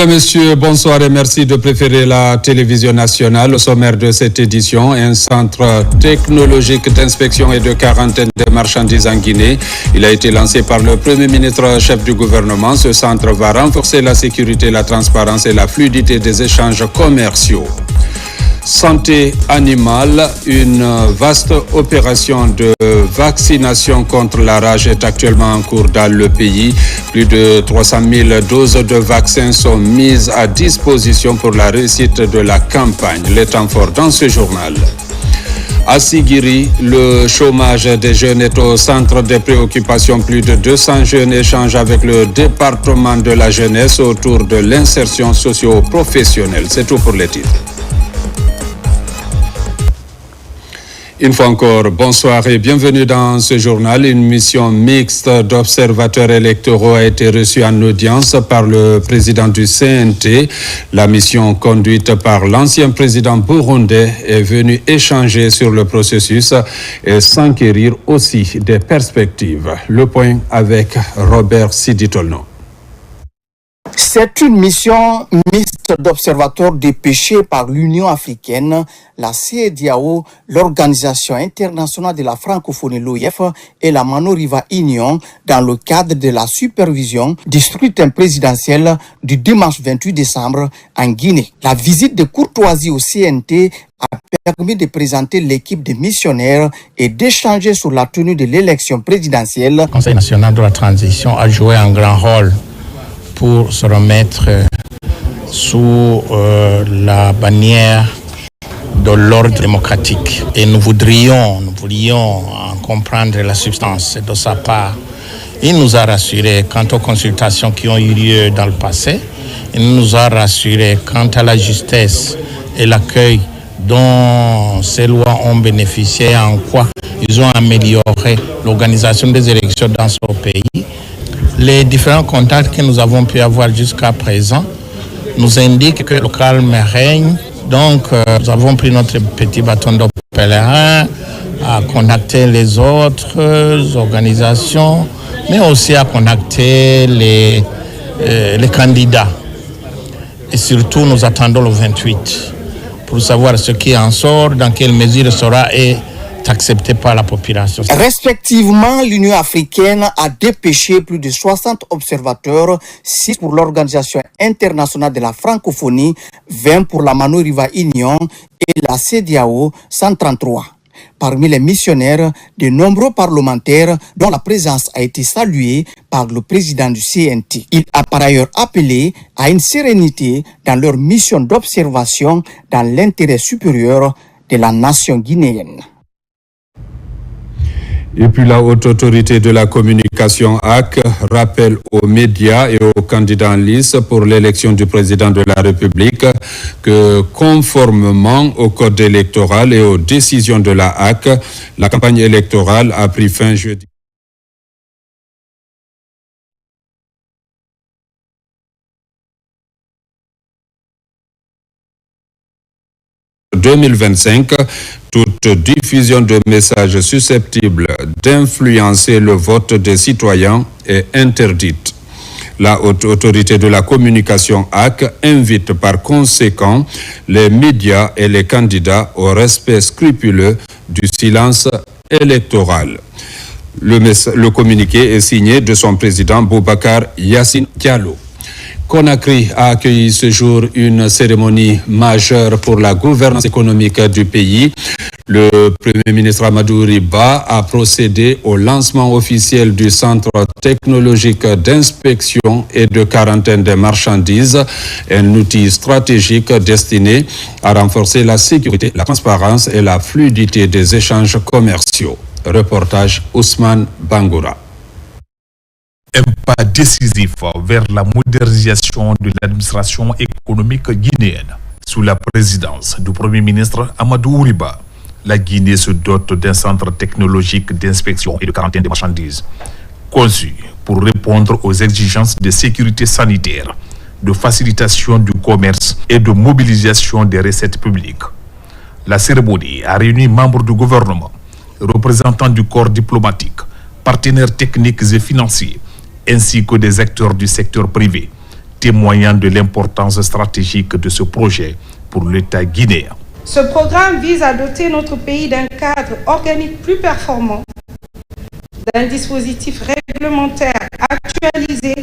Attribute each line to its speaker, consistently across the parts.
Speaker 1: Mesdames, Messieurs, bonsoir et merci de préférer la télévision nationale. Au sommaire de cette édition, un centre technologique d'inspection et de quarantaine des marchandises en Guinée. Il a été lancé par le Premier ministre chef du gouvernement. Ce centre va renforcer la sécurité, la transparence et la fluidité des échanges commerciaux. Santé animale, une vaste opération de vaccination contre la rage est actuellement en cours dans le pays. Plus de 300 000 doses de vaccins sont mises à disposition pour la réussite de la campagne. Les temps forts dans ce journal. À Sigiri, le chômage des jeunes est au centre des préoccupations. Plus de 200 jeunes échangent avec le département de la jeunesse autour de l'insertion socio-professionnelle. C'est tout pour les titres. Une fois encore, bonsoir et bienvenue dans ce journal. Une mission mixte d'observateurs électoraux a été reçue en audience par le président du CNT. La mission conduite par l'ancien président burundais est venue échanger sur le processus et s'enquérir aussi des perspectives. Le point avec Robert Siditolno.
Speaker 2: C'est une mission mixte d'observateurs dépêchés par l'Union africaine, la CEDEAO, l'Organisation internationale de la francophonie, l'OIF, et la Mano-Riva Union dans le cadre de la supervision du scrutin présidentiel du dimanche 28 décembre en Guinée. La visite de courtoisie au CNT a permis de présenter l'équipe de missionnaires et d'échanger sur la tenue de l'élection présidentielle.
Speaker 3: Le Conseil national de la transition a joué un grand rôle pour se remettre sous la bannière de l'ordre démocratique. Et nous voulions en comprendre la substance de sa part. Il nous a rassurés quant aux consultations qui ont eu lieu dans le passé. Il nous a rassurés quant à la justesse et l'accueil dont ces lois ont bénéficié, en quoi ils ont amélioré l'organisation des élections dans ce pays. Les différents contacts que nous avons pu avoir jusqu'à présent nous indiquent que le calme règne. Donc, nous avons pris notre petit bâton de pèlerin à contacter les autres organisations, mais aussi à contacter les candidats. Et surtout, nous attendons le 28 pour savoir ce qui en sort, dans quelle mesure sera accepté par la population.
Speaker 2: Respectivement, l'Union africaine a dépêché plus de 60 observateurs, 6 pour l'Organisation internationale de la francophonie, 20 pour la Mano-Riva Union et la CEDEAO 133. Parmi les missionnaires, de nombreux parlementaires dont la présence a été saluée par le président du CNT. Il a par ailleurs appelé à une sérénité dans leur mission d'observation dans l'intérêt supérieur de la nation guinéenne.
Speaker 1: Et puis la haute autorité de la communication HAC rappelle aux médias et aux candidats en lice pour l'élection du président de la République que conformément au code électoral et aux décisions de la HAC, la campagne électorale a pris fin jeudi. « 2025, toute diffusion de messages susceptibles d'influencer le vote des citoyens est interdite. La haute autorité de la communication HAC invite par conséquent les médias et les candidats au respect scrupuleux du silence électoral. Le communiqué est signé de son président Boubacar Yassine Diallo. Conakry a accueilli ce jour une cérémonie majeure pour la gouvernance économique du pays. Le Premier ministre Amadou Riba a procédé au lancement officiel du Centre technologique d'inspection et de quarantaine des marchandises, un outil stratégique destiné à renforcer la sécurité, la transparence et la fluidité des échanges commerciaux. Reportage Ousmane Bangoura.
Speaker 4: Un pas décisif vers la modernisation de l'administration économique guinéenne. Sous la présidence du Premier ministre Amadou Riba, la Guinée se dote d'un centre technologique d'inspection et de quarantaine des marchandises, conçu pour répondre aux exigences de sécurité sanitaire, de facilitation du commerce et de mobilisation des recettes publiques. La cérémonie a réuni membres du gouvernement, représentants du corps diplomatique, partenaires techniques et financiers, ainsi que des acteurs du secteur privé, témoignant de l'importance stratégique de ce projet pour l'État guinéen.
Speaker 5: Ce programme vise à doter notre pays d'un cadre organique plus performant, d'un dispositif réglementaire actualisé,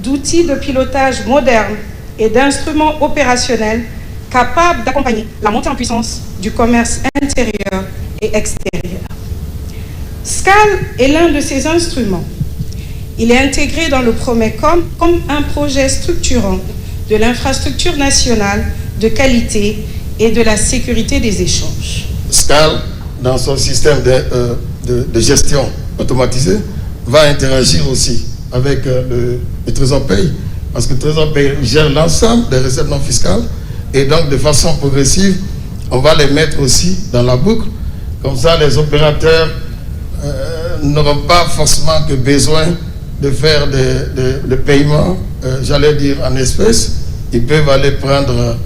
Speaker 5: d'outils de pilotage modernes et d'instruments opérationnels capables d'accompagner la montée en puissance du commerce intérieur et extérieur. SCAL est l'un de ces instruments. Il est intégré dans le Promecom comme un projet structurant de l'infrastructure nationale de qualité et de la sécurité des échanges.
Speaker 6: SCAL, dans son système de gestion automatisé, va interagir aussi avec le Trésor Pays, parce que le Trésor Pays gère l'ensemble des recettes non fiscales, et donc de façon progressive, on va les mettre aussi dans la boucle. Comme ça, les opérateurs n'auront pas forcément que besoin de faire des paiements, j'allais dire en espèces. Ils peuvent aller prendre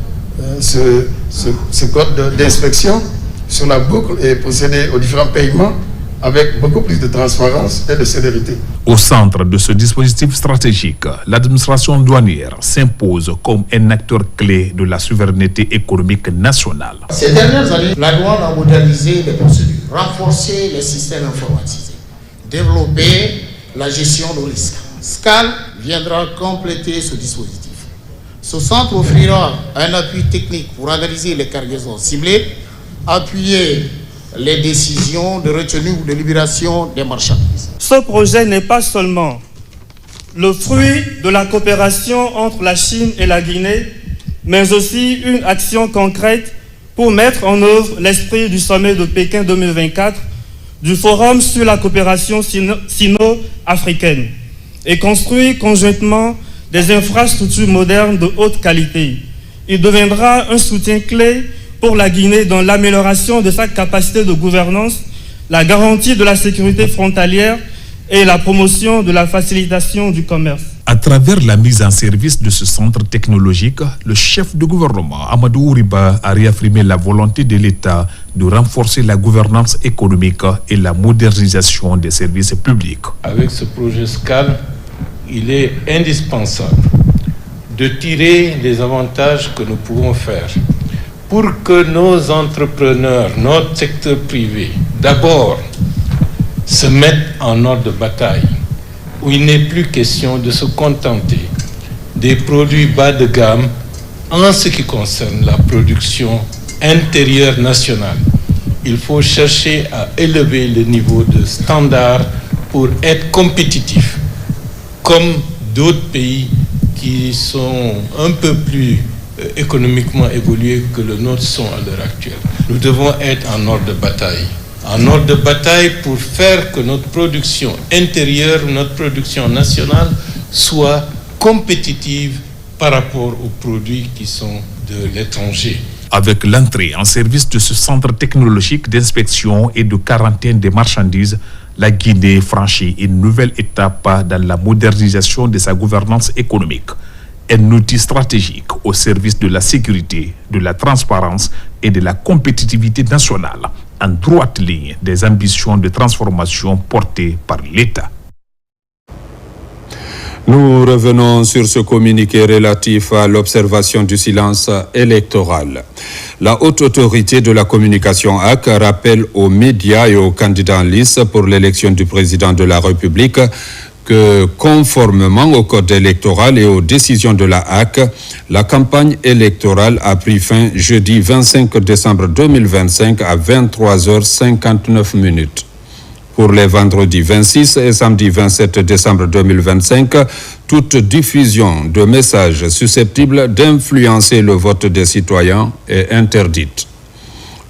Speaker 6: ce code d'inspection sur la boucle et procéder aux différents paiements avec beaucoup plus de transparence et de célérité.
Speaker 4: Au centre de ce dispositif stratégique, l'administration douanière s'impose comme un acteur clé de la souveraineté économique nationale.
Speaker 7: Ces dernières années, la douane a modernisé les procédures, renforcé les systèmes informatisés, développé la gestion de risques. SCAL viendra compléter ce dispositif. Ce centre offrira un appui technique pour analyser les cargaisons ciblées, appuyer les décisions de retenue ou de libération des marchandises.
Speaker 8: Ce projet n'est pas seulement le fruit de la coopération entre la Chine et la Guinée, mais aussi une action concrète pour mettre en œuvre l'esprit du sommet de Pékin 2024, du Forum sur la coopération sino-africaine, et construire conjointement des infrastructures modernes de haute qualité. Il deviendra un soutien clé pour la Guinée dans l'amélioration de sa capacité de gouvernance, la garantie de la sécurité frontalière et la promotion de la facilitation du commerce.
Speaker 4: À travers la mise en service de ce centre technologique, le chef de gouvernement, Amadou Ouriba, a réaffirmé la volonté de l'État de renforcer la gouvernance économique et la modernisation des services publics.
Speaker 9: Avec ce projet SCAL, il est indispensable de tirer les avantages que nous pouvons faire pour que nos entrepreneurs, notre secteur privé, d'abord, se mettent en ordre de bataille, où il n'est plus question de se contenter des produits bas de gamme en ce qui concerne la production intérieure nationale. Il faut chercher à élever le niveau de standard pour être compétitif, comme d'autres pays qui sont un peu plus économiquement évolués que le nôtre sont à l'heure actuelle. Nous devons être en ordre de bataille. En ordre de bataille pour faire que notre production intérieure, notre production nationale soit compétitive par rapport aux produits qui sont de l'étranger.
Speaker 4: Avec l'entrée en service de ce centre technologique d'inspection et de quarantaine des marchandises, la Guinée franchit une nouvelle étape dans la modernisation de sa gouvernance économique. Un outil stratégique au service de la sécurité, de la transparence et de la compétitivité nationale, en droite ligne des ambitions de transformation portées par l'État.
Speaker 1: Nous revenons sur ce communiqué relatif à l'observation du silence électoral. La haute autorité de la communication HAC rappelle aux médias et aux candidats en lice pour l'élection du président de la République que, conformément au code électoral et aux décisions de la HAC, la campagne électorale a pris fin jeudi 25 décembre 2025 à 23h59. Pour les vendredis 26 et samedi 27 décembre 2025, toute diffusion de messages susceptibles d'influencer le vote des citoyens est interdite.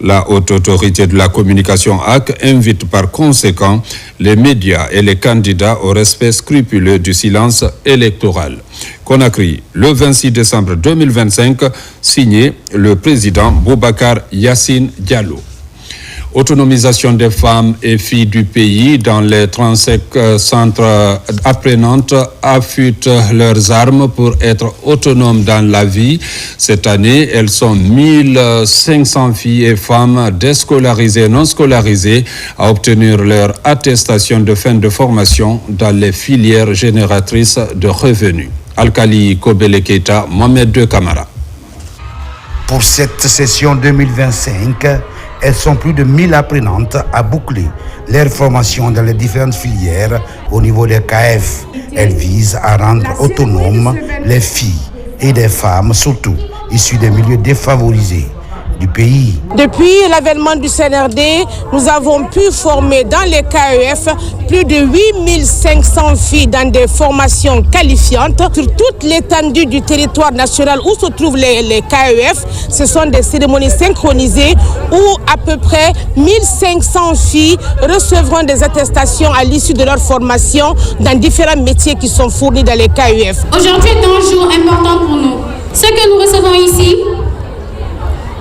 Speaker 1: La haute autorité de la communication HAC invite par conséquent les médias et les candidats au respect scrupuleux du silence électoral. Conakry, le 26 décembre 2025, signé le président Boubacar Yassine Diallo. Autonomisation des femmes et filles du pays dans les 35 centres apprenantes affûtent leurs armes pour être autonomes dans la vie. Cette année, elles sont 1500 filles et femmes déscolarisées et non scolarisées à obtenir leur attestation de fin de formation dans les filières génératrices de revenus. Alkali Kobele Keita, Mohamed II Camara.
Speaker 10: Pour cette session 2025, elles sont plus de 1000 apprenantes à boucler leur formation dans les différentes filières au niveau des KF. Elles visent à rendre autonomes les filles et les femmes, surtout issues des milieux défavorisés du pays.
Speaker 11: Depuis l'avènement du CNRD, nous avons pu former dans les KEF plus de 8500 filles dans des formations qualifiantes sur toute l'étendue du territoire national où se trouvent les KEF. Ce sont des cérémonies synchronisées où à peu près 1500 filles recevront des attestations à l'issue de leur formation dans différents métiers qui sont fournis dans les KEF.
Speaker 12: Aujourd'hui est un jour important pour nous. Ce que nous recevons ici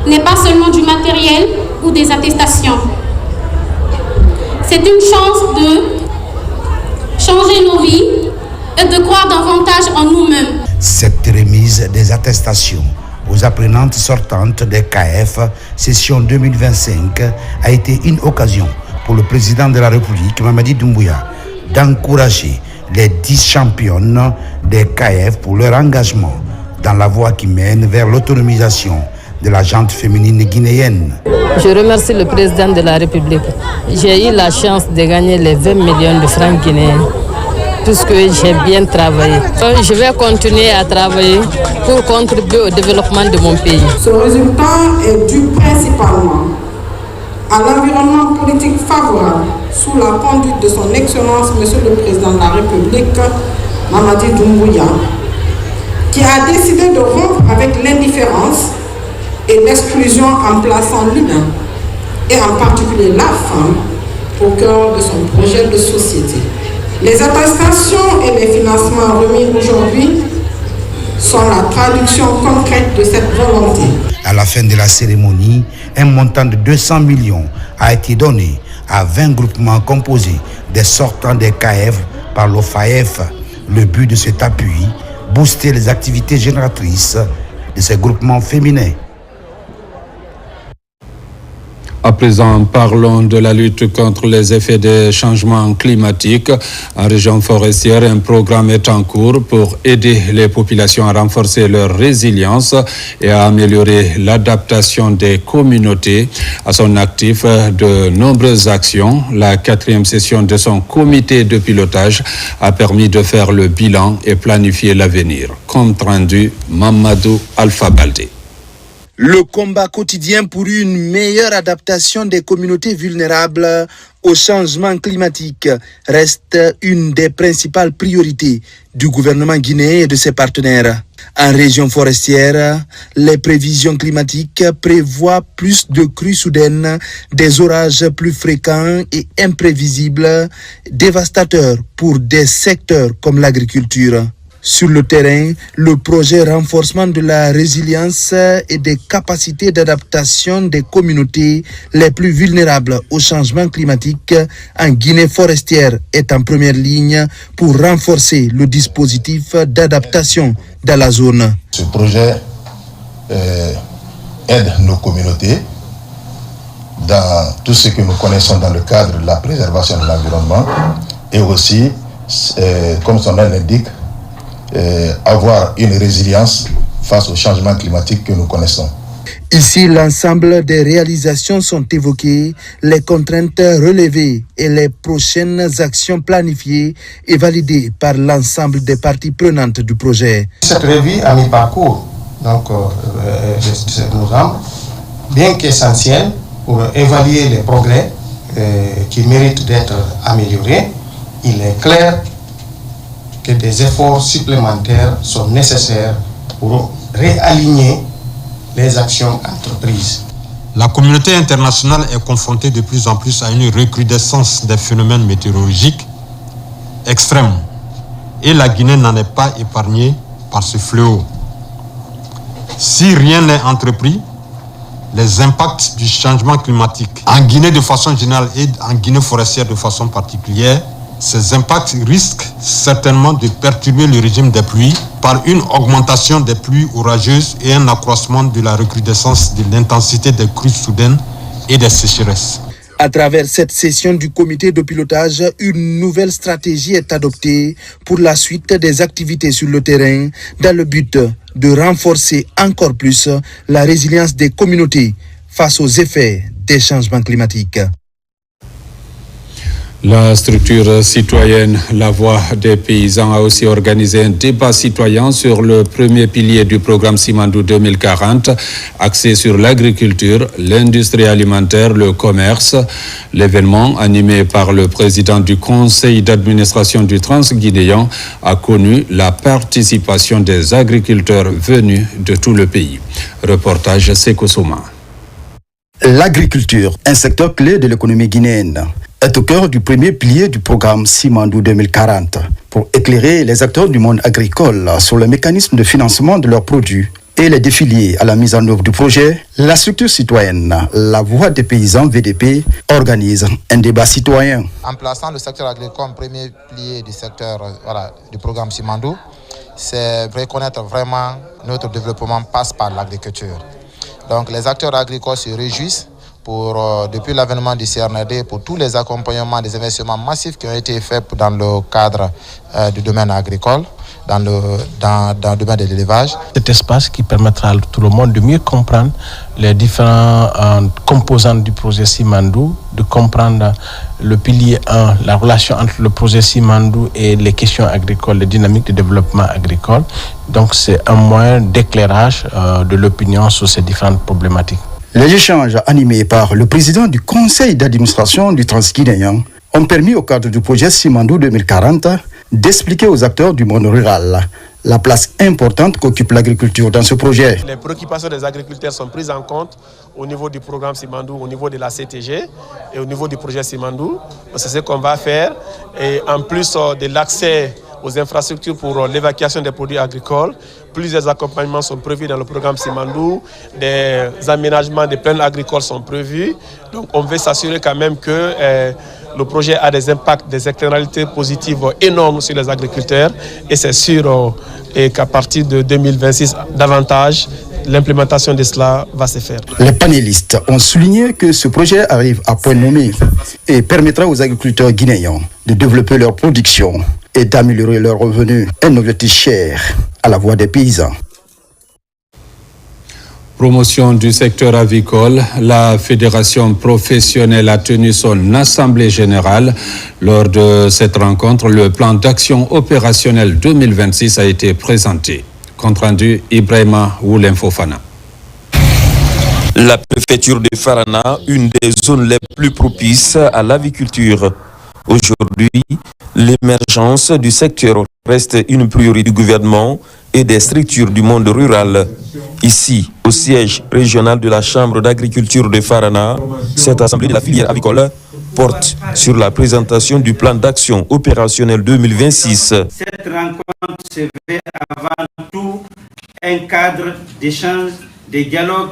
Speaker 12: n'est pas seulement du matériel ou des attestations. C'est une chance de changer nos vies et de croire davantage en nous-mêmes.
Speaker 10: Cette remise des attestations aux apprenantes sortantes des KF session 2025 a été une occasion pour le président de la République, Mamadi Doumbouya, d'encourager les 10 championnes des KF pour leur engagement dans la voie qui mène vers l'autonomisation de la gente féminine guinéenne.
Speaker 13: Je remercie le président de la République. J'ai eu la chance de gagner les 20 millions de francs guinéens, puisque j'ai bien travaillé. Je vais continuer à travailler pour contribuer au développement de mon pays.
Speaker 14: Ce résultat est dû principalement à l'environnement politique favorable sous la conduite de son Excellence, Monsieur le Président de la République, Mamadi Doumbouya, qui a décidé de rompre avec l'indifférence et l'exclusion en plaçant l'humain, et en particulier la femme, au cœur de son projet de société. Les attestations et les financements remis aujourd'hui sont la traduction concrète de cette volonté.
Speaker 10: À la fin de la cérémonie, un montant de 200 millions a été donné à 20 groupements composés des sortants des KF par l'OFAEF. Le but de cet appui, booster les activités génératrices de ces groupements féminins.
Speaker 1: À présent, parlons de la lutte contre les effets des changements climatiques. En région forestière, un programme est en cours pour aider les populations à renforcer leur résilience et à améliorer l'adaptation des communautés. À son actif, de nombreuses actions. La 4e session de son comité de pilotage a permis de faire le bilan et planifier l'avenir. Compte rendu, Mamadou Alpha Baldé.
Speaker 15: Le combat quotidien pour une meilleure adaptation des communautés vulnérables au changement climatique reste une des principales priorités du gouvernement guinéen et de ses partenaires. En région forestière, les prévisions climatiques prévoient plus de crues soudaines, des orages plus fréquents et imprévisibles, dévastateurs pour des secteurs comme l'agriculture. Sur le terrain, le projet renforcement de la résilience et des capacités d'adaptation des communautés les plus vulnérables au changement climatique en Guinée forestière est en première ligne pour renforcer le dispositif d'adaptation dans la zone.
Speaker 16: Ce projet aide nos communautés dans tout ce que nous connaissons dans le cadre de la préservation de l'environnement et aussi, comme son nom l'indique, avoir une résilience face au changement climatique que nous connaissons.
Speaker 15: Ici, l'ensemble des réalisations sont évoquées, les contraintes relevées et les prochaines actions planifiées et validées par l'ensemble des parties prenantes du projet.
Speaker 7: Cette revue à mi-parcours de ce programme, bien qu'essentielle pour évaluer les progrès qui méritent d'être améliorés, il est clair que des efforts supplémentaires sont nécessaires pour réaligner les actions entreprises.
Speaker 17: La communauté internationale est confrontée de plus en plus à une recrudescence des phénomènes météorologiques extrêmes et la Guinée n'en est pas épargnée par ce fléau. Si rien n'est entrepris, les impacts du changement climatique en Guinée de façon générale et en Guinée forestière de façon particulière, ces impacts risquent certainement de perturber le régime des pluies par une augmentation des pluies orageuses et un accroissement de la recrudescence de l'intensité des crues soudaines et des sécheresses.
Speaker 15: À travers cette session du comité de pilotage, une nouvelle stratégie est adoptée pour la suite des activités sur le terrain dans le but de renforcer encore plus la résilience des communautés face aux effets des changements climatiques.
Speaker 1: La structure citoyenne La Voix des paysans a aussi organisé un débat citoyen sur le premier pilier du programme Simandou 2040, axé sur l'agriculture, l'industrie alimentaire, le commerce. L'événement, animé par le président du conseil d'administration du Transguinéen, a connu la participation des agriculteurs venus de tout le pays. Reportage Seko Souma.
Speaker 18: L'agriculture, un secteur clé de l'économie guinéenne, est au cœur du premier pilier du programme Simandou 2040 pour éclairer les acteurs du monde agricole sur le mécanisme de financement de leurs produits et les défis liés à la mise en œuvre du projet. La structure citoyenne La Voix des paysans VDP organise un débat citoyen.
Speaker 19: En plaçant le secteur agricole comme premier pilier du secteur du programme Simandou, c'est reconnaître vraiment notre développement passe par l'agriculture. Donc les acteurs agricoles se réjouissent depuis l'avènement du CRND pour tous les accompagnements des investissements massifs qui ont été faits dans le cadre du domaine agricole, dans le domaine de l'élevage.
Speaker 3: Cet espace qui permettra à tout le monde de mieux comprendre les différents composantes du projet Simandou, de comprendre le pilier 1, la relation entre le projet Simandou et les questions agricoles, les dynamiques de développement agricole. Donc c'est un moyen d'éclairage de l'opinion sur ces différentes problématiques.
Speaker 18: Les échanges animés par le président du conseil d'administration du Transguinéen ont permis au cadre du projet Simandou 2040 d'expliquer aux acteurs du monde rural la place importante qu'occupe l'agriculture dans ce projet.
Speaker 20: Les préoccupations des agriculteurs sont prises en compte au niveau du programme Simandou, au niveau de la CTG et au niveau du projet Simandou. C'est ce qu'on va faire. Et en plus de l'accès aux infrastructures pour l'évacuation des produits agricoles, plusieurs accompagnements sont prévus dans le programme Simandou, des aménagements des plaines agricoles sont prévus. Donc on veut s'assurer quand même que le projet a des impacts, des externalités positives énormes sur les agriculteurs et c'est sûr qu'à partir de 2026, davantage, l'implémentation de cela va se faire.
Speaker 18: Les panélistes ont souligné que ce projet arrive à point nommé et permettra aux agriculteurs guinéens de développer leur production et d'améliorer leurs revenus, un objectif cher à la voix des paysans.
Speaker 1: Promotion du secteur avicole, la fédération professionnelle a tenu son assemblée générale. Lors de cette rencontre, le plan d'action opérationnel 2026 a été présenté. Compte rendu Ibrahima Woulem Fofana.
Speaker 21: La préfecture de Farana, une des zones les plus propices à l'aviculture. Aujourd'hui, l'émergence du secteur reste une priorité du gouvernement et des structures du monde rural. Ici, au siège régional de la Chambre d'agriculture de Farana, cette assemblée de la filière avicole porte sur la présentation du plan d'action opérationnel 2026.
Speaker 22: Cette rencontre se veut avant tout un cadre d'échange, de dialogue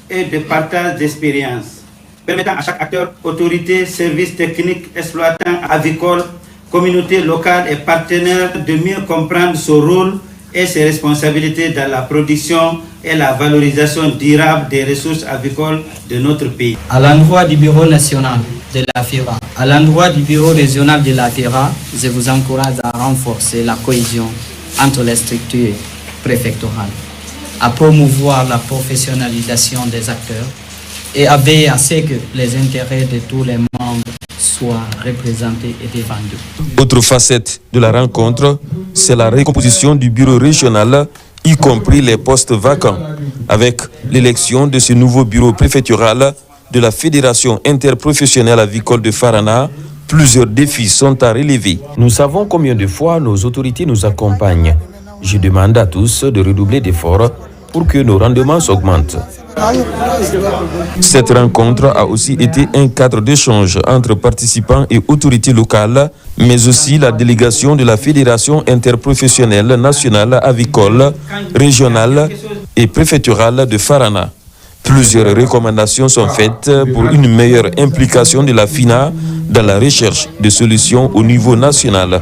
Speaker 22: et de partage d'expériences, permettant à chaque acteur, autorité, services techniques, exploitants avicoles, communautés locales et partenaires de mieux comprendre son rôle et ses responsabilités dans la production et la valorisation durable des ressources avicoles de notre pays.
Speaker 23: À l'endroit du bureau national de la FIRA, à l'endroit du bureau régional de la FIRA, je vous encourage à renforcer la cohésion entre les structures préfectorales, à promouvoir la professionnalisation des acteurs et à veiller à ce que les intérêts de tous les membres soient représentés et défendus.
Speaker 21: Autre facette de la rencontre, c'est la recomposition du bureau régional, y compris les postes vacants. Avec l'élection de ce nouveau bureau préfectoral de la Fédération interprofessionnelle avicole de Farana, plusieurs défis sont à relever. Nous savons combien de fois nos autorités nous accompagnent. Je demande à tous de redoubler d'efforts pour que nos rendements s'augmentent. Cette rencontre a aussi été un cadre d'échange entre participants et autorités locales, mais aussi la délégation de la Fédération interprofessionnelle nationale avicole, régionale et préfectorale de Farana. Plusieurs recommandations sont faites pour une meilleure implication de la FINA dans la recherche de solutions au niveau national.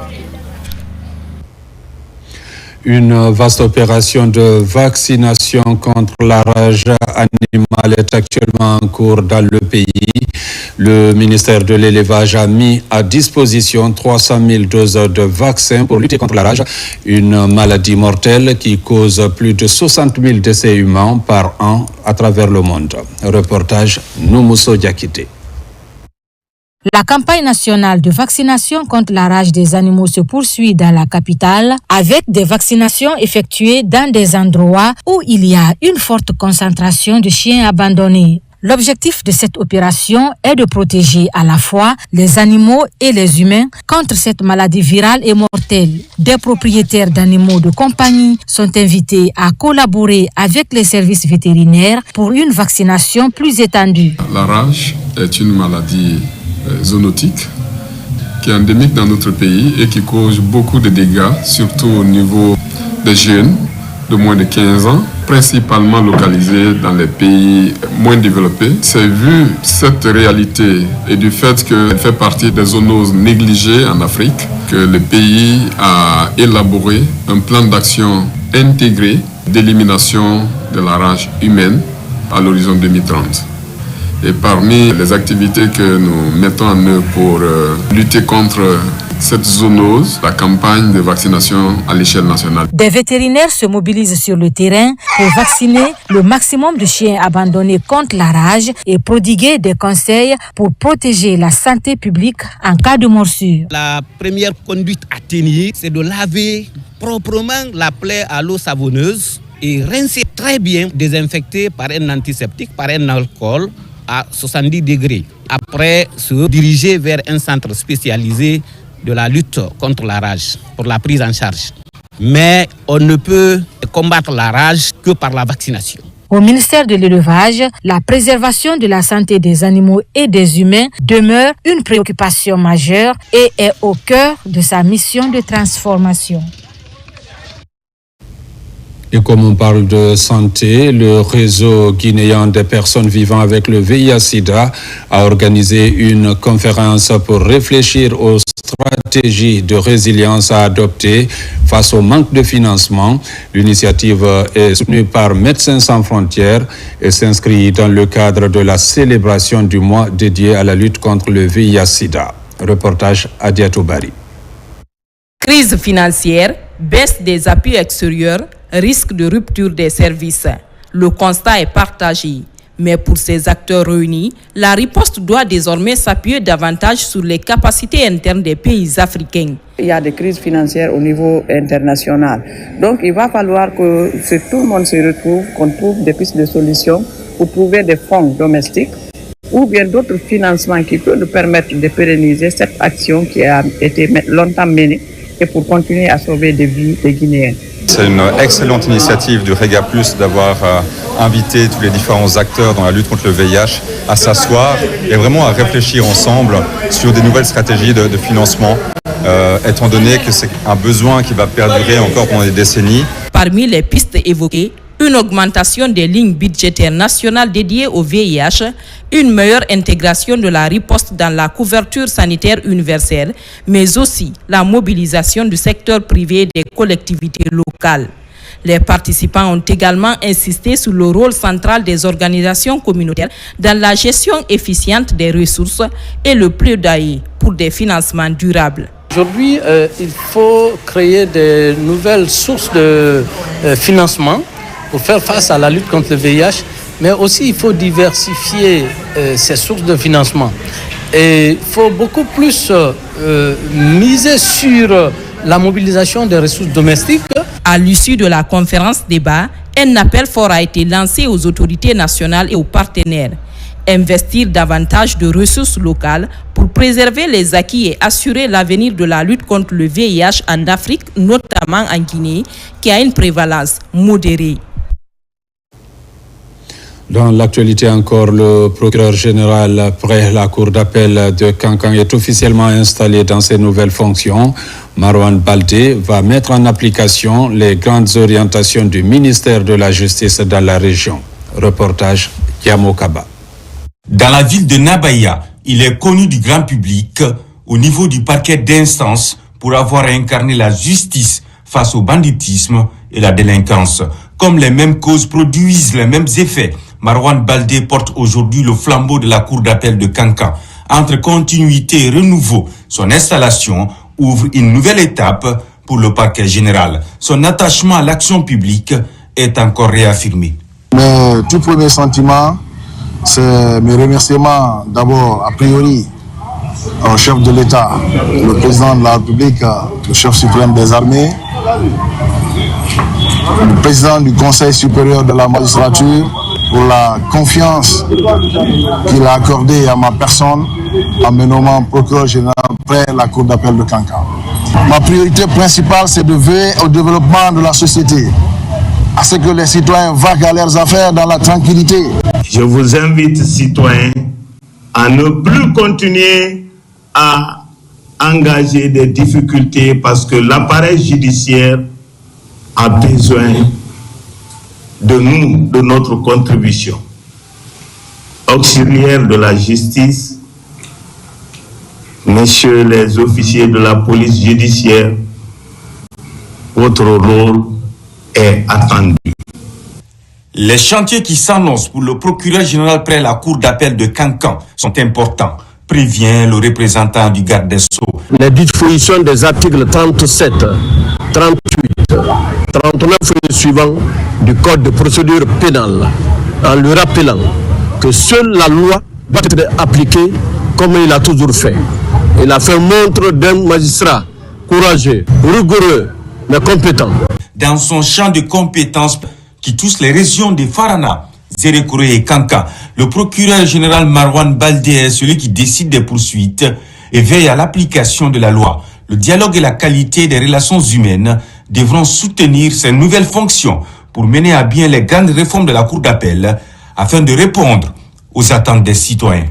Speaker 1: Une vaste opération de vaccination contre la rage animale est actuellement en cours dans le pays. Le ministère de l'Élevage a mis à disposition 300 000 doses de vaccins pour lutter contre la rage, une maladie mortelle qui cause plus de 60 000 décès humains par an à travers le monde. Reportage Noumousso Diakité.
Speaker 2: La campagne nationale de vaccination contre la rage des animaux se poursuit dans la capitale avec des vaccinations effectuées dans des endroits où il y a une forte concentration de chiens abandonnés. L'objectif de cette opération est de protéger à la fois les animaux et les humains contre cette maladie virale et mortelle. Des propriétaires d'animaux de compagnie sont invités à collaborer avec les services vétérinaires pour une vaccination plus étendue.
Speaker 5: La rage est une maladie zoonotique qui est endémique dans notre pays et qui cause beaucoup de dégâts, surtout au niveau des jeunes de moins de 15 ans, principalement localisés dans les pays moins développés. C'est vu cette réalité et du fait qu'elle fait partie des zoonoses négligées en Afrique que le pays a élaboré un plan d'action intégré d'élimination de la rage humaine à l'horizon 2030. Et parmi les activités que nous mettons en œuvre pour lutter contre cette zoonose, la campagne de vaccination à l'échelle nationale.
Speaker 2: Des vétérinaires se mobilisent sur le terrain pour vacciner le maximum de chiens abandonnés contre la rage et prodiguer des conseils pour protéger la santé publique en cas de morsure.
Speaker 6: La première conduite à tenir, c'est de laver proprement la plaie à l'eau savonneuse et rincer très bien, désinfecter par un antiseptique, par un alcool à 70 degrés. Après, se diriger vers un centre spécialisé de la lutte contre la rage pour la prise en charge. Mais on ne peut combattre la rage que par la vaccination.
Speaker 2: Au ministère de l'Élevage, la préservation de la santé des animaux et des humains demeure une préoccupation majeure et est au cœur de sa mission de transformation.
Speaker 1: Et comme on parle de santé, le réseau guinéen des personnes vivant avec le VIH-Sida a organisé une conférence pour réfléchir aux stratégies de résilience à adopter face au manque de financement. L'initiative est soutenue par Médecins sans frontières et s'inscrit dans le cadre de la célébration du mois dédié à la lutte contre le VIH-Sida. Reportage Adiatou Bari.
Speaker 24: Crise financière, baisse des appuis extérieurs, risque de rupture des services. Le constat est partagé. Mais pour ces acteurs réunis, la riposte doit désormais s'appuyer davantage sur les capacités internes des pays africains.
Speaker 25: Il y a des crises financières au niveau international. Donc il va falloir que tout le monde se retrouve, qu'on trouve des pistes de solutions pour trouver des fonds domestiques ou bien d'autres financements qui peuvent nous permettre de pérenniser cette action qui a été longtemps menée et pour continuer à sauver des vies des Guinéens.
Speaker 26: C'est une excellente initiative du Rega Plus d'avoir invité tous les différents acteurs dans la lutte contre le VIH à s'asseoir et vraiment à réfléchir ensemble sur des nouvelles stratégies de financement, étant donné que c'est un besoin qui va perdurer encore pendant des décennies.
Speaker 24: Parmi les pistes évoquées, une augmentation des lignes budgétaires nationales dédiées au VIH, une meilleure intégration de la riposte dans la couverture sanitaire universelle, mais aussi la mobilisation du secteur privé et des collectivités locales. Les participants ont également insisté sur le rôle central des organisations communautaires dans la gestion efficiente des ressources et le plaidoyer pour des financements durables.
Speaker 27: Aujourd'hui, il faut créer de nouvelles sources de financement pour faire face à la lutte contre le VIH, mais aussi il faut diversifier ces sources de financement. Et il faut beaucoup plus miser sur la mobilisation des ressources domestiques.
Speaker 24: À l'issue de la conférence débat, un appel fort a été lancé aux autorités nationales et aux partenaires. Investir davantage de ressources locales pour préserver les acquis et assurer l'avenir de la lutte contre le VIH en Afrique, notamment en Guinée, qui a une prévalence modérée.
Speaker 1: Dans l'actualité encore, le procureur général près la cour d'appel de Kankan est officiellement installé dans ses nouvelles fonctions. Marwan Baldé va mettre en application les grandes orientations du ministère de la Justice dans la région. Reportage Yamo Kaba.
Speaker 28: Dans la ville de Nabaya, il est connu du grand public au niveau du parquet d'instance pour avoir incarné la justice face au banditisme et la délinquance. Comme les mêmes causes produisent les mêmes effets, Marwan Baldé porte aujourd'hui le flambeau de la cour d'appel de Kankan. Entre continuité et renouveau, son installation ouvre une nouvelle étape pour le parquet général. Son attachement à l'action publique est encore réaffirmé.
Speaker 4: Mes tout premiers sentiments, c'est mes remerciements d'abord a priori au chef de l'État, le président de la République, le chef suprême des armées, le président du Conseil supérieur de la magistrature pour la confiance qu'il a accordée à ma personne en me nommant procureur général près la cour d'appel de Kankan. Ma priorité principale, c'est de veiller au développement de la société, à ce que les citoyens vaquent à leurs affaires dans la tranquillité.
Speaker 8: Je vous invite, citoyens, à ne plus continuer à engager des difficultés parce que l'appareil judiciaire a besoin de nous, de notre contribution. Auxiliaires de la justice, messieurs les officiers de la police judiciaire, votre rôle est attendu.
Speaker 28: Les chantiers qui s'annoncent pour le procureur général près la cour d'appel de Kankan sont importants, prévient le représentant du garde des Sceaux.
Speaker 9: Les dispositions des articles 37, 38, 39 et suivants du Code de procédure pénale, en lui rappelant que seule la loi doit être appliquée comme il a toujours fait. Il a fait montre d'un magistrat courageux, rigoureux, mais compétent.
Speaker 28: Dans son champ de compétences qui touche les régions de Farana, Zérekore et Kankan, le procureur général Marwan Baldé est celui qui décide des poursuites et veille à l'application de la loi. Le dialogue et la qualité des relations humaines devront soutenir ces nouvelles fonctions pour mener à bien les grandes réformes de la Cour d'appel afin de répondre aux attentes des citoyens.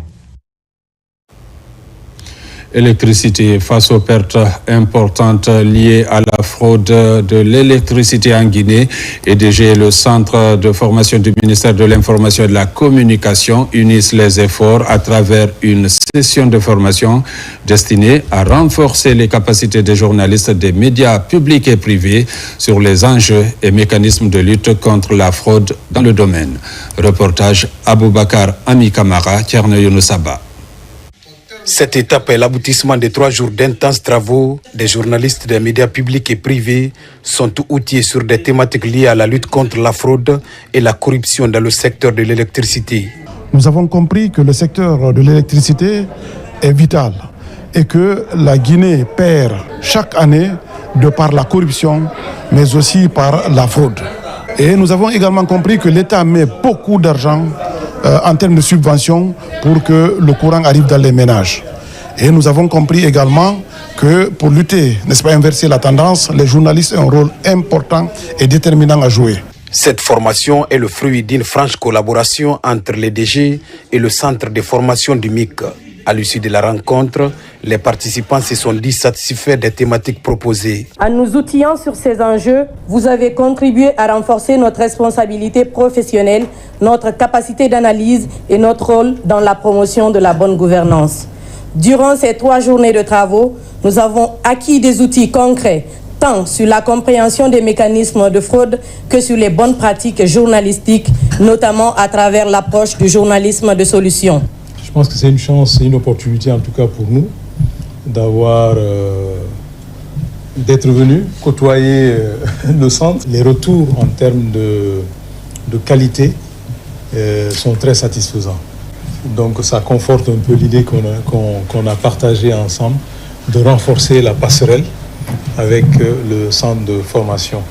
Speaker 1: Électricité face aux pertes importantes liées à la fraude de l'électricité en Guinée. EDG, le centre de formation du ministère de l'Information et de la Communication, unissent les efforts à travers une session de formation destinée à renforcer les capacités des journalistes des médias publics et privés sur les enjeux et mécanismes de lutte contre la fraude dans le domaine. Reportage Aboubakar Ami Kamara, Tierno Younoussaba.
Speaker 18: Cette étape est l'aboutissement de 3 jours d'intenses travaux. Des journalistes des médias publics et privés sont outillés sur des thématiques liées à la lutte contre la fraude et la corruption dans le secteur de l'électricité.
Speaker 10: Nous avons compris que le secteur de l'électricité est vital et que la Guinée perd chaque année de par la corruption, mais aussi par la fraude. Et nous avons également compris que l'État met beaucoup d'argent en termes de subventions pour que le courant arrive dans les ménages. Et nous avons compris également que pour lutter, n'est-ce pas, inverser la tendance, les journalistes ont un rôle important et déterminant à jouer.
Speaker 18: Cette formation est le fruit d'une franche collaboration entre les DG et le centre de formation du MIC. À l'issue de la rencontre, les participants se sont dit satisfaits des thématiques proposées.
Speaker 11: En nous outillant sur ces enjeux, vous avez contribué à renforcer notre responsabilité professionnelle, notre capacité d'analyse et notre rôle dans la promotion de la bonne gouvernance. Durant ces 3 journées de travaux, nous avons acquis des outils concrets, tant sur la compréhension des mécanismes de fraude que sur les bonnes pratiques journalistiques, notamment à travers l'approche du journalisme de solution.
Speaker 12: Je pense que c'est une chance et une opportunité, en tout cas pour nous, d'être venus côtoyer le centre. Les retours en termes de qualité sont très satisfaisants. Donc ça conforte un peu l'idée qu'on a partagée ensemble de renforcer la passerelle avec le centre de formation.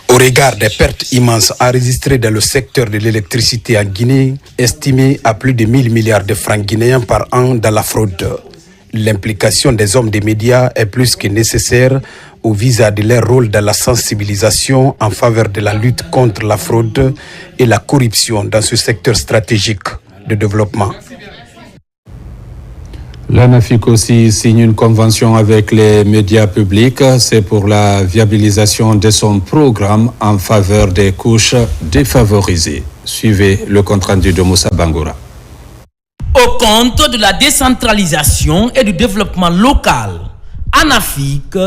Speaker 18: Au regard des pertes immenses enregistrées dans le secteur de l'électricité en Guinée, estimées à plus de 1000 milliards de francs guinéens par an dans la fraude, l'implication des hommes des médias est plus que nécessaire au visa de leur rôle dans la sensibilisation en faveur de la lutte contre la fraude et la corruption dans ce secteur stratégique de développement.
Speaker 1: L'ANAFIC aussi signe une convention avec les médias publics. C'est pour la viabilisation de son programme en faveur des couches défavorisées. Suivez le compte-rendu de Moussa Bangoura.
Speaker 13: Au compte de la décentralisation et du développement local, ANAFIC,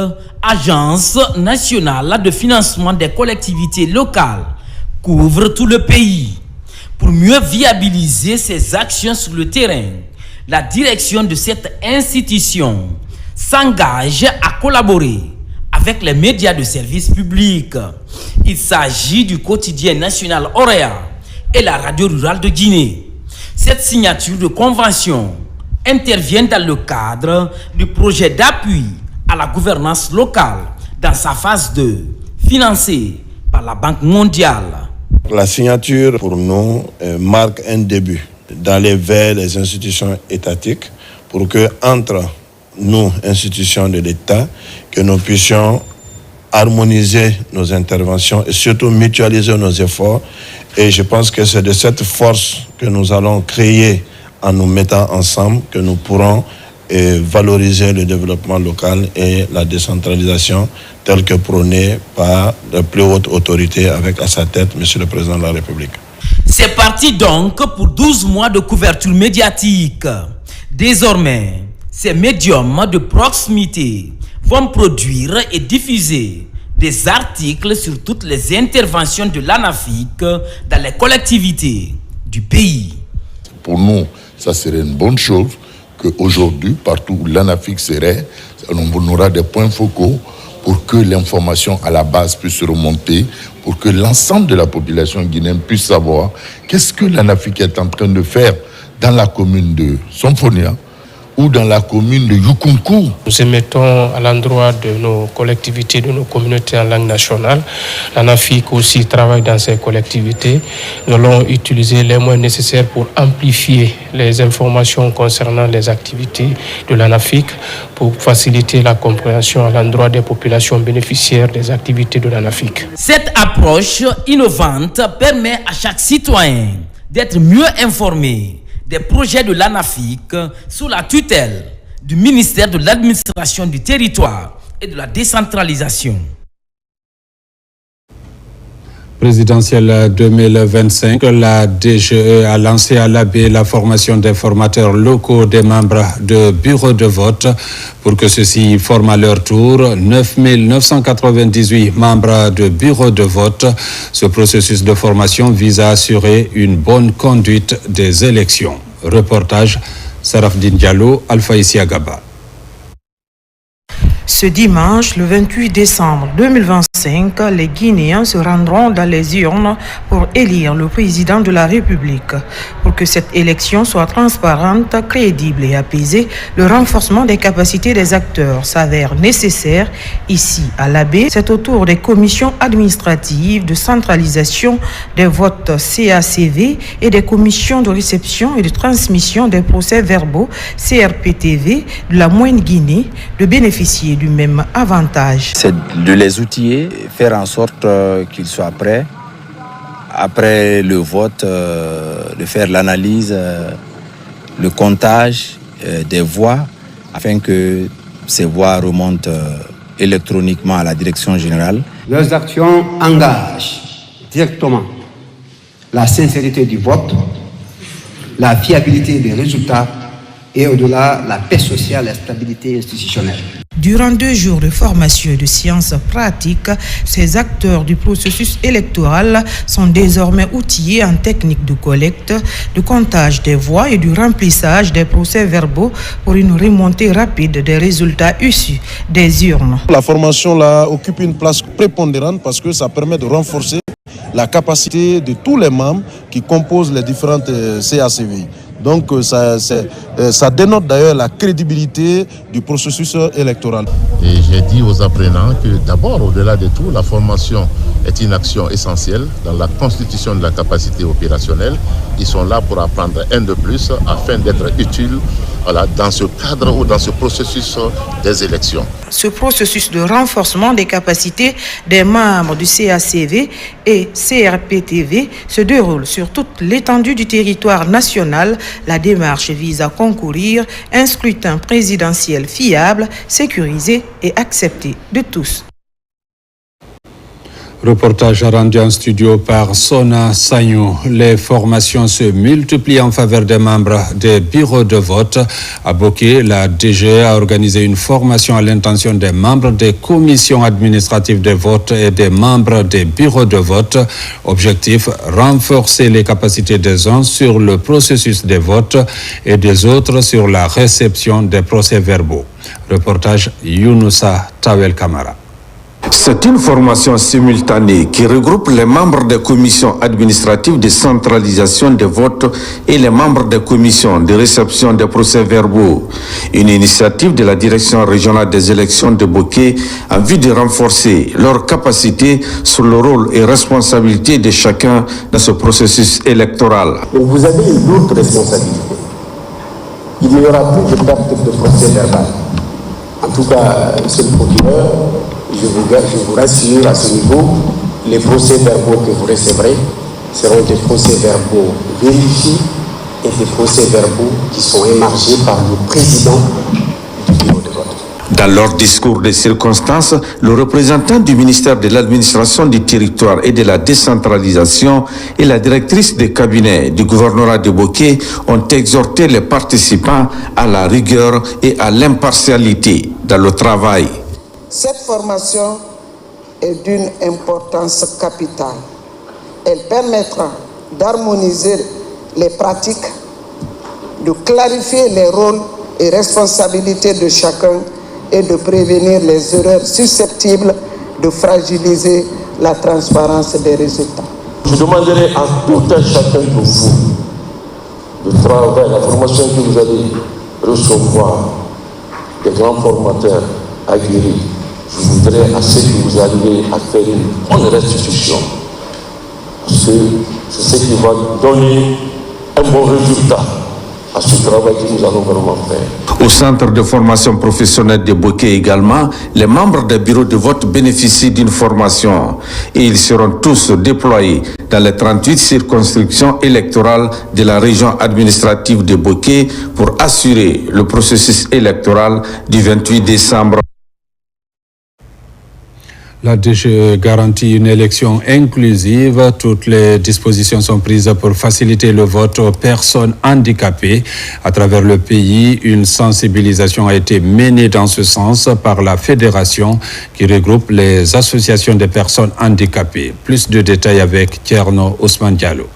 Speaker 13: Agence nationale de financement des collectivités locales, couvre tout le pays. Pour mieux viabiliser ses actions sur le terrain, la direction de cette institution s'engage à collaborer avec les médias de service public. Il s'agit du quotidien national Orea et la radio rurale de Guinée. Cette signature de convention intervient dans le cadre du projet d'appui à la gouvernance locale dans sa phase 2, financée par la Banque mondiale.
Speaker 3: La signature pour nous marque un début d'aller vers les institutions étatiques pour que entre nous, institutions de l'État, que nous puissions harmoniser nos interventions et surtout mutualiser nos efforts. Et je pense que c'est de cette force que nous allons créer en nous mettant ensemble que nous pourrons valoriser le développement local et la décentralisation telle que prônée par la plus haute autorité avec à sa tête M. le Président de la République.
Speaker 13: C'est parti donc pour 12 mois de couverture médiatique. Désormais, ces médiums de proximité vont produire et diffuser des articles sur toutes les interventions de l'ANAFIC dans les collectivités du pays.
Speaker 7: Pour nous, ça serait une bonne chose qu'aujourd'hui, partout où l'ANAFIC serait, on aura des points focaux pour que l'information à la base puisse remonter, pour que l'ensemble de la population guinéenne puisse savoir qu'est-ce que l'ANAFIC est en train de faire dans la commune de Somfonia ou dans la commune de Yukunku.
Speaker 14: Nous émettons à l'endroit de nos collectivités, de nos communautés en langue nationale. L'ANAFIC aussi travaille dans ces collectivités. Nous allons utiliser les moyens nécessaires pour amplifier les informations concernant les activités de l'ANAFIC pour faciliter la compréhension à l'endroit des populations bénéficiaires des activités de l'ANAFIC.
Speaker 13: Cette approche innovante permet à chaque citoyen d'être mieux informé des projets de l'ANAFIC sous la tutelle du ministère de l'Administration du Territoire et de la Décentralisation.
Speaker 1: Présidentielle 2025, la DGE a lancé à l'AB la formation des formateurs locaux des membres de bureaux de vote pour que ceux-ci forment à leur tour 9 998 membres de bureaux de vote. Ce processus de formation vise à assurer une bonne conduite des élections. Reportage Sarafdine Diallo, Alpha Isiagaba.
Speaker 15: Ce dimanche, le 28 décembre 2025, les Guinéens se rendront dans les urnes pour élire le président de la République. Pour que cette élection soit transparente, crédible et apaisée, le renforcement des capacités des acteurs s'avère nécessaire. Ici, à l'AB, c'est au tour des commissions administratives de centralisation des votes CACV et des commissions de réception et de transmission des procès-verbaux CRPTV de la Moyenne Guinée de bénéficier du même avantage.
Speaker 16: C'est de les outiller, faire en sorte qu'ils soient prêts après le vote, de faire l'analyse, le comptage des voix afin que ces voix remontent électroniquement à la direction générale.
Speaker 17: Leurs actions engagent directement la sincérité du vote, la fiabilité des résultats et au-delà la paix sociale et la stabilité institutionnelle.
Speaker 15: Durant 2 jours de formation et de sciences pratiques, ces acteurs du processus électoral sont désormais outillés en technique de collecte, de comptage des voix et du remplissage des procès-verbaux pour une remontée rapide des résultats issus des urnes.
Speaker 4: La formation là occupe une place prépondérante parce que ça permet de renforcer la capacité de tous les membres qui composent les différentes CACVI. Donc ça dénote d'ailleurs la crédibilité du processus électoral.
Speaker 7: Et j'ai dit aux apprenants que d'abord, au-delà de tout, la formation est une action essentielle dans la constitution de la capacité opérationnelle. Ils sont là pour apprendre un de plus afin d'être utiles dans ce cadre ou dans ce processus des élections.
Speaker 15: Ce processus de renforcement des capacités des membres du CACV et CRPTV se déroule sur toute l'étendue du territoire national. La démarche vise à concourir à un scrutin présidentiel fiable, sécurisé et accepté de tous.
Speaker 1: Reportage rendu en studio par Sona Sagnou. Les formations se multiplient en faveur des membres des bureaux de vote. À Boké, la DGE a organisé une formation à l'intention des membres des commissions administratives de vote et des membres des bureaux de vote. Objectif, renforcer les capacités des uns sur le processus des votes et des autres sur la réception des procès-verbaux. Reportage Younoussa Tawel Kamara.
Speaker 2: C'est une formation simultanée qui regroupe les membres des commissions administratives de centralisation des votes et les membres des commissions de réception des procès-verbaux. Une initiative de la direction régionale des élections de Boké en vue de renforcer leur capacité sur le rôle et responsabilité de chacun dans ce processus électoral.
Speaker 5: Donc vous avez une lourde responsabilité. Il n'y aura plus de perte de procès-verbal. En tout cas, monsieur le procureur, je vous rassure à ce niveau, les procès-verbaux que vous recevrez seront des procès-verbaux vérifiés et des procès-verbaux qui sont émargés par le président du bureau de vote.
Speaker 2: Dans leur discours de circonstances, le représentant du ministère de l'administration du territoire et de la décentralisation et la directrice de cabinet du gouvernorat de Boké ont exhorté les participants à la rigueur et à l'impartialité dans le travail.
Speaker 6: Cette formation est d'une importance capitale. Elle permettra d'harmoniser les pratiques, de clarifier les rôles et responsabilités de chacun et de prévenir les erreurs susceptibles de fragiliser la transparence des résultats.
Speaker 5: Je demanderai à tout un chacun de vous de travailler la formation que vous allez recevoir des grands formateurs aguerris. Je voudrais à ce que vous arriviez à faire une bonne restitution. Parce que c'est ce qui va donner un bon résultat à ce travail que nous allons vraiment faire.
Speaker 2: Au centre de formation professionnelle de Boké également, les membres des bureaux de vote bénéficient d'une formation et ils seront tous déployés dans les 38 circonscriptions électorales de la région administrative de Boké pour assurer le processus électoral du 28 décembre.
Speaker 1: La DGE garantit une élection inclusive. Toutes les dispositions sont prises pour faciliter le vote aux personnes handicapées. À travers le pays, une sensibilisation a été menée dans ce sens par la fédération qui regroupe les associations des personnes handicapées. Plus de détails avec Tierno Ousmane Diallo.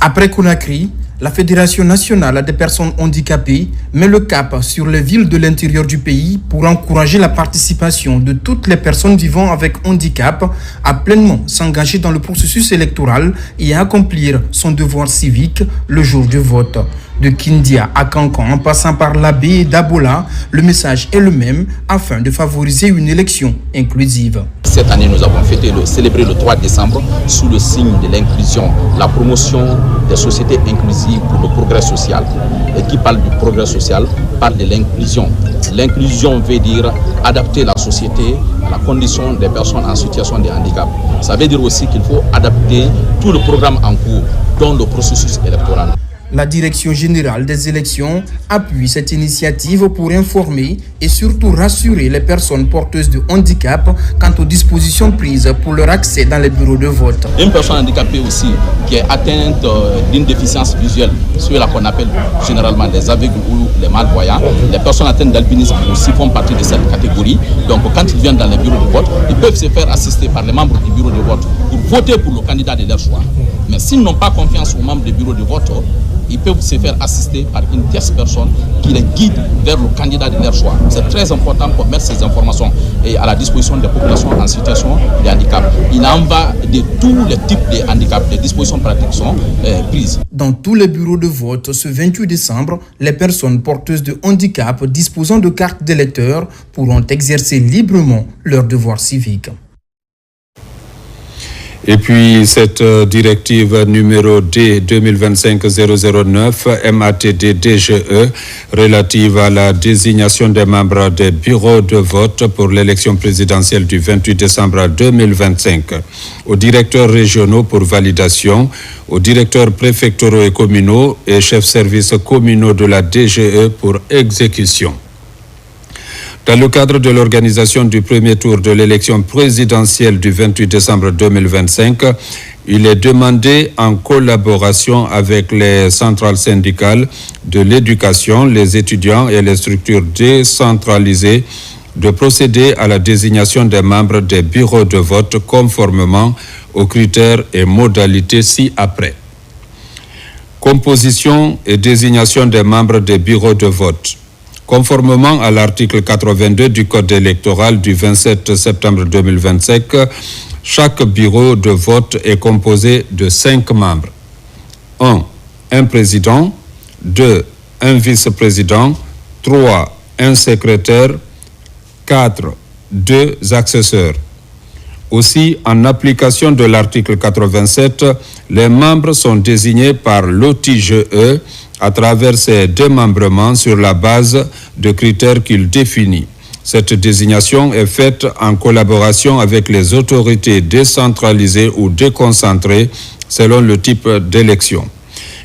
Speaker 19: Après Conakry, la Fédération nationale des personnes handicapées met le cap sur les villes de l'intérieur du pays pour encourager la participation de toutes les personnes vivant avec handicap à pleinement s'engager dans le processus électoral et à accomplir son devoir civique le jour du vote. De Kindia à Cancan, en passant par l'Abbé et d'Abola, le message est le même afin de favoriser une élection inclusive.
Speaker 20: Cette année, nous avons célébré le 3 décembre sous le signe de l'inclusion, la promotion des sociétés inclusives pour le progrès social. Et qui parle du progrès social, parle de l'inclusion. L'inclusion veut dire adapter la société à la condition des personnes en situation de handicap. Ça veut dire aussi qu'il faut adapter tout le programme en cours, dont le processus électoral.
Speaker 19: La Direction générale des élections appuie cette initiative pour informer et surtout rassurer les personnes porteuses de handicap quant aux dispositions prises pour leur accès dans les bureaux de vote.
Speaker 20: Une personne handicapée aussi qui est atteinte d'une déficience visuelle, ceux-là qu'on appelle généralement les aveugles ou les malvoyants, les personnes atteintes d'albinisme aussi font partie de cette catégorie. Donc quand ils viennent dans les bureaux de vote, ils peuvent se faire assister par les membres du bureau de vote pour voter pour le candidat de leur choix. Mais s'ils n'ont pas confiance aux membres du bureau de vote, ils peuvent se faire assister par une tierce personne qui les guide vers le candidat de leur choix. C'est très important qu'on mette ces informations à la disposition des populations en situation de handicap. Il en va de tous les types de handicaps. Les dispositions pratiques sont prises.
Speaker 19: Dans tous les bureaux de vote, ce 28 décembre, les personnes porteuses de handicap disposant de cartes d'électeurs pourront exercer librement leur devoir civique.
Speaker 1: Et puis cette directive numéro D 2025-009 MATD-DGE relative à la désignation des membres des bureaux de vote pour l'élection présidentielle du 28 décembre 2025 aux directeurs régionaux pour validation, aux directeurs préfectoraux et communaux et chefs services communaux de la DGE pour exécution. Dans le cadre de l'organisation du premier tour de l'élection présidentielle du 28 décembre 2025, il est demandé en collaboration avec les centrales syndicales de l'éducation, les étudiants et les structures décentralisées de procéder à la désignation des membres des bureaux de vote conformément aux critères et modalités ci-après. Composition et désignation des membres des bureaux de vote. Conformément à l'article 82 du Code électoral du 27 septembre 2025, chaque bureau de vote est composé de 5 membres. 1. Un président. 2. Un vice-président. 3. Un secrétaire. 4. 2 accesseurs. Aussi, en application de l'article 87, les membres sont désignés par l'OTIGE à travers ses démembrements sur la base de critères qu'il définit. Cette désignation est faite en collaboration avec les autorités décentralisées ou déconcentrées selon le type d'élection.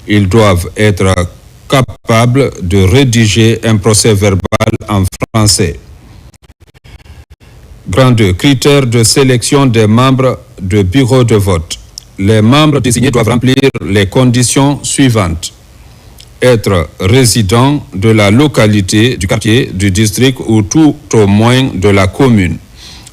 Speaker 1: Ils doivent être capables de rédiger un procès-verbal en français. Grand 2. Critères de sélection des membres de bureau de vote. Les membres désignés doivent remplir les conditions suivantes. Être résident de la localité, du quartier, du district ou tout au moins de la commune.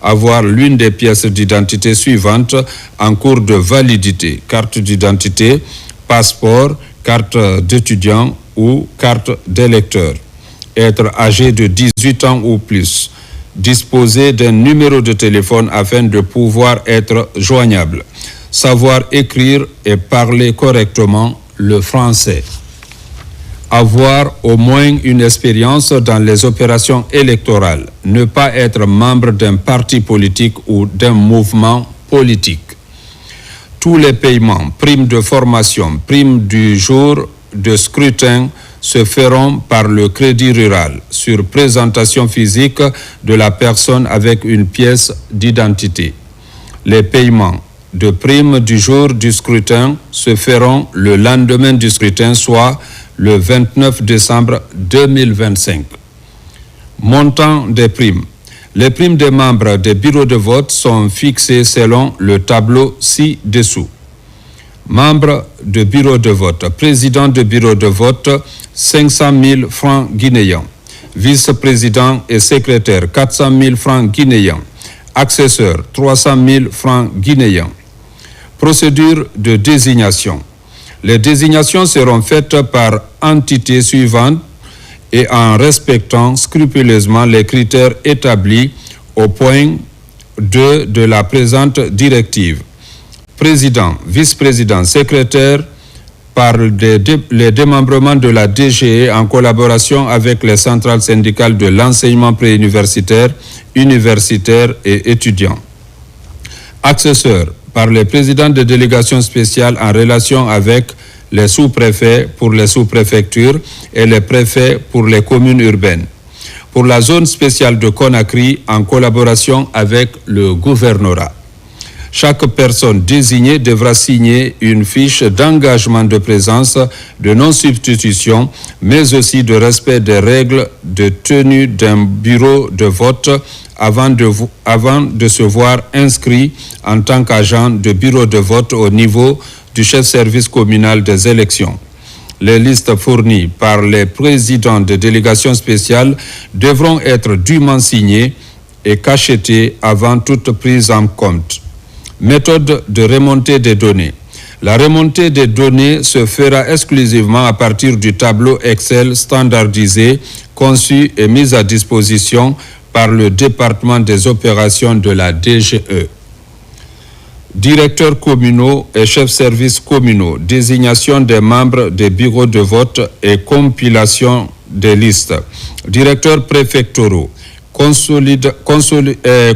Speaker 1: Avoir l'une des pièces d'identité suivantes en cours de validité. Carte d'identité, passeport, carte d'étudiant ou carte d'électeur. Être âgé de 18 ans ou plus. Disposer d'un numéro de téléphone afin de pouvoir être joignable. Savoir écrire et parler correctement le français. Avoir au moins une expérience dans les opérations électorales. Ne pas être membre d'un parti politique ou d'un mouvement politique. Tous les paiements, primes de formation, primes du jour de scrutin se feront par le Crédit Rural sur présentation physique de la personne avec une pièce d'identité. Les paiements de primes du jour du scrutin se feront le lendemain du scrutin, soit le 29 décembre 2025. Montant des primes. Les primes des membres des bureaux de vote sont fixées selon le tableau ci-dessous. Membre de bureau de vote. Président de bureau de vote, 500 000 francs guinéens. Vice-président et secrétaire, 400 000 francs guinéens. Accesseur, 300 000 francs guinéens. Procédure de désignation. Les désignations seront faites par entité suivante et en respectant scrupuleusement les critères établis au point 2 de la présente directive. Président, vice-président, secrétaire par les démembrements de la DGE en collaboration avec les centrales syndicales de l'enseignement préuniversitaire, universitaire et étudiant. Accesseur par les présidents de délégations spéciales en relation avec les sous-préfets pour les sous-préfectures et les préfets pour les communes urbaines. Pour la zone spéciale de Conakry en collaboration avec le gouvernorat. Chaque personne désignée devra signer une fiche d'engagement de présence, de non-substitution, mais aussi de respect des règles de tenue d'un bureau de vote avant de se voir inscrit en tant qu'agent de bureau de vote au niveau du chef service communal des élections. Les listes fournies par les présidents de délégations spéciales devront être dûment signées et cachetées avant toute prise en compte. Méthode de remontée des données. La remontée des données se fera exclusivement à partir du tableau Excel standardisé, conçu et mis à disposition par le département des opérations de la DGE. Directeurs communaux et chefs services communaux, désignation des membres des bureaux de vote et compilation des listes. Directeurs préfectoraux,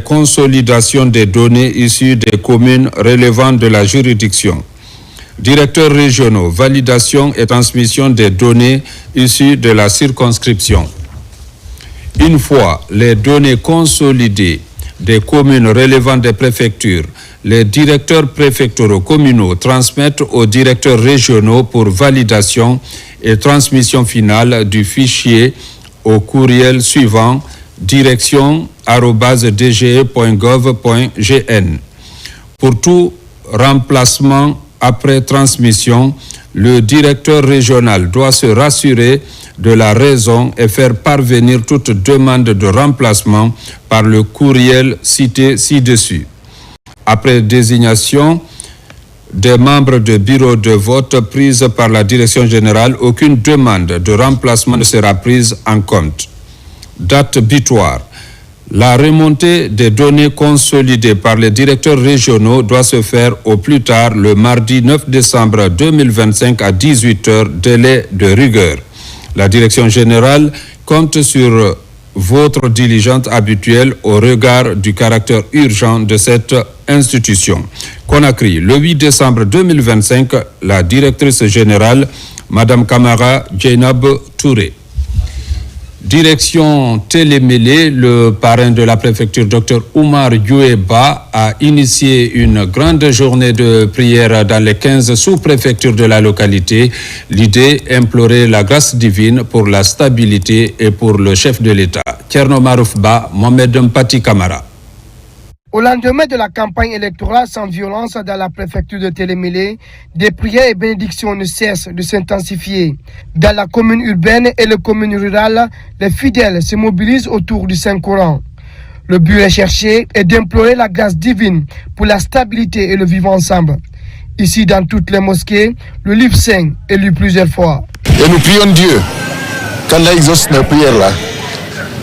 Speaker 1: consolidation des données issues des communes relevant de la juridiction. Directeurs régionaux, validation et transmission des données issues de la circonscription. Une fois les données consolidées des communes relevant des préfectures, les directeurs préfectoraux communaux transmettent aux directeurs régionaux pour validation et transmission finale du fichier au courriel suivant direction@dge.gov.gn. Pour tout remplacement après transmission, le directeur régional doit se rassurer de la raison et faire parvenir toute demande de remplacement par le courriel cité ci-dessus. Après désignation des membres du bureau de vote prise par la direction générale, aucune demande de remplacement ne sera prise en compte. Date butoir. La remontée des données consolidées par les directeurs régionaux doit se faire au plus tard le mardi 9 décembre 2025 à 18h, délai de rigueur. La direction générale compte sur votre diligence habituelle au regard du caractère urgent de cette institution. Conakry, le 8 décembre 2025, la directrice générale, Madame Kamara Djeynab Touré. Direction Télémélé, le parrain de la préfecture, Dr Oumar Youeba, a initié une grande journée de prière dans les 15 sous-préfectures de la localité. L'idée, implorer la grâce divine pour la stabilité et pour le chef de l'État. Tcherno Maroufba, Mohamed Mpati Kamara.
Speaker 8: Au lendemain de la campagne électorale sans violence dans la préfecture de Télémélé, des prières et bénédictions ne cessent de s'intensifier. Dans la commune urbaine et les communes rurales, les fidèles se mobilisent autour du Saint-Coran. Le but recherché est d'implorer la grâce divine pour la stabilité et le vivre ensemble. Ici, dans toutes les mosquées, le livre saint est lu plusieurs fois.
Speaker 4: Et nous prions Dieu, qu'Allah exauce nos prières là.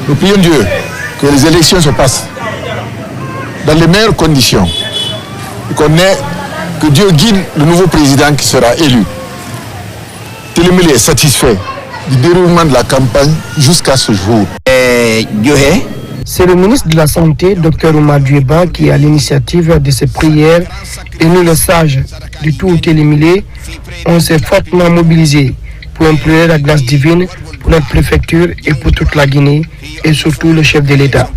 Speaker 4: Nous prions Dieu que les élections se passent dans les meilleures conditions. Que Dieu guide le nouveau président qui sera élu. Télémélé est satisfait du déroulement de la campagne jusqu'à ce jour.
Speaker 8: C'est le ministre de la Santé, Dr Oumar Youeba, qui est à l'initiative de ces prières, et nous, les sages du tout Télémélé, on s'est fortement mobilisés pour implorer la grâce divine pour notre préfecture et pour toute la Guinée, et surtout le chef de l'État.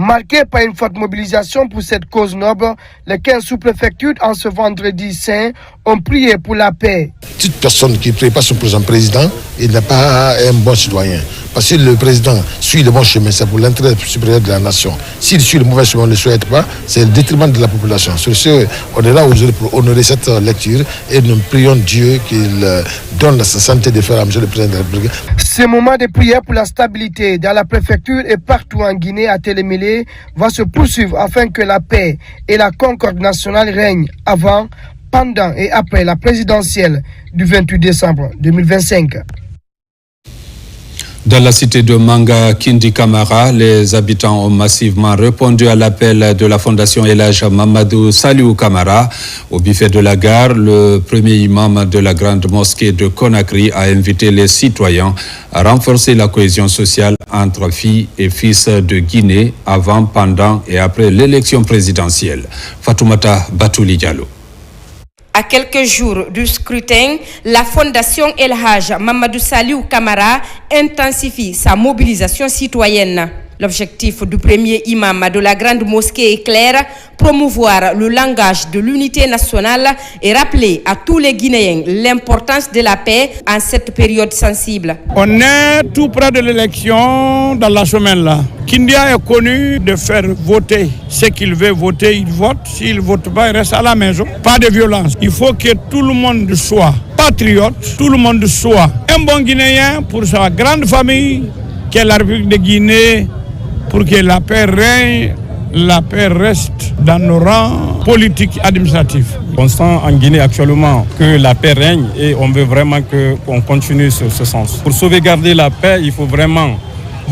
Speaker 8: Marqué par une forte mobilisation pour cette cause noble, les 15 sous-préfectures en ce vendredi saint ont prié pour la paix.
Speaker 4: Toute personne qui ne prie pas son président, il n'est pas un bon citoyen. Parce que le président suit le bon chemin, c'est pour l'intérêt supérieur de la nation. S'il suit le mauvais chemin, on ne le souhaite pas, c'est le détriment de la population. Sur ce, on est là aujourd'hui pour honorer cette lecture et nous prions Dieu qu'il donne la santé de faire à M. le président de la République.
Speaker 8: Ce moment de prière pour la stabilité dans la préfecture et partout en Guinée à Télémélé va se poursuivre afin que la paix et la concorde nationale règnent avant, pendant et après la présidentielle du 28 décembre 2025.
Speaker 1: Dans la cité de Manga Kindi Kamara, les habitants ont massivement répondu à l'appel de la fondation El Hadj Mamadou Saliou Kamara. Au buffet de la gare, le premier imam de la grande mosquée de Conakry a invité les citoyens à renforcer la cohésion sociale entre filles et fils de Guinée avant, pendant et après l'élection présidentielle. Fatoumata Batouli Diallo.
Speaker 21: À quelques jours du scrutin, la fondation El Hadj Mamadou Saliou Kamara intensifie sa mobilisation citoyenne. L'objectif du premier imam de la grande mosquée est clair, promouvoir le langage de l'unité nationale et rappeler à tous les Guinéens l'importance de la paix en cette période sensible.
Speaker 22: On est tout près de l'élection dans la semaine là. Kindia est connu de faire voter. Ce qu'il veut voter, il vote. S'il ne vote pas, il reste à la maison. Pas de violence. Il faut que tout le monde soit patriote, tout le monde soit un bon Guinéen pour sa grande famille, qui est la République de Guinée, pour que la paix règne, la paix reste dans nos rangs politiques administratifs.
Speaker 23: On sent en Guinée actuellement que la paix règne et on veut vraiment qu'on continue sur ce sens. Pour sauvegarder la paix, il faut vraiment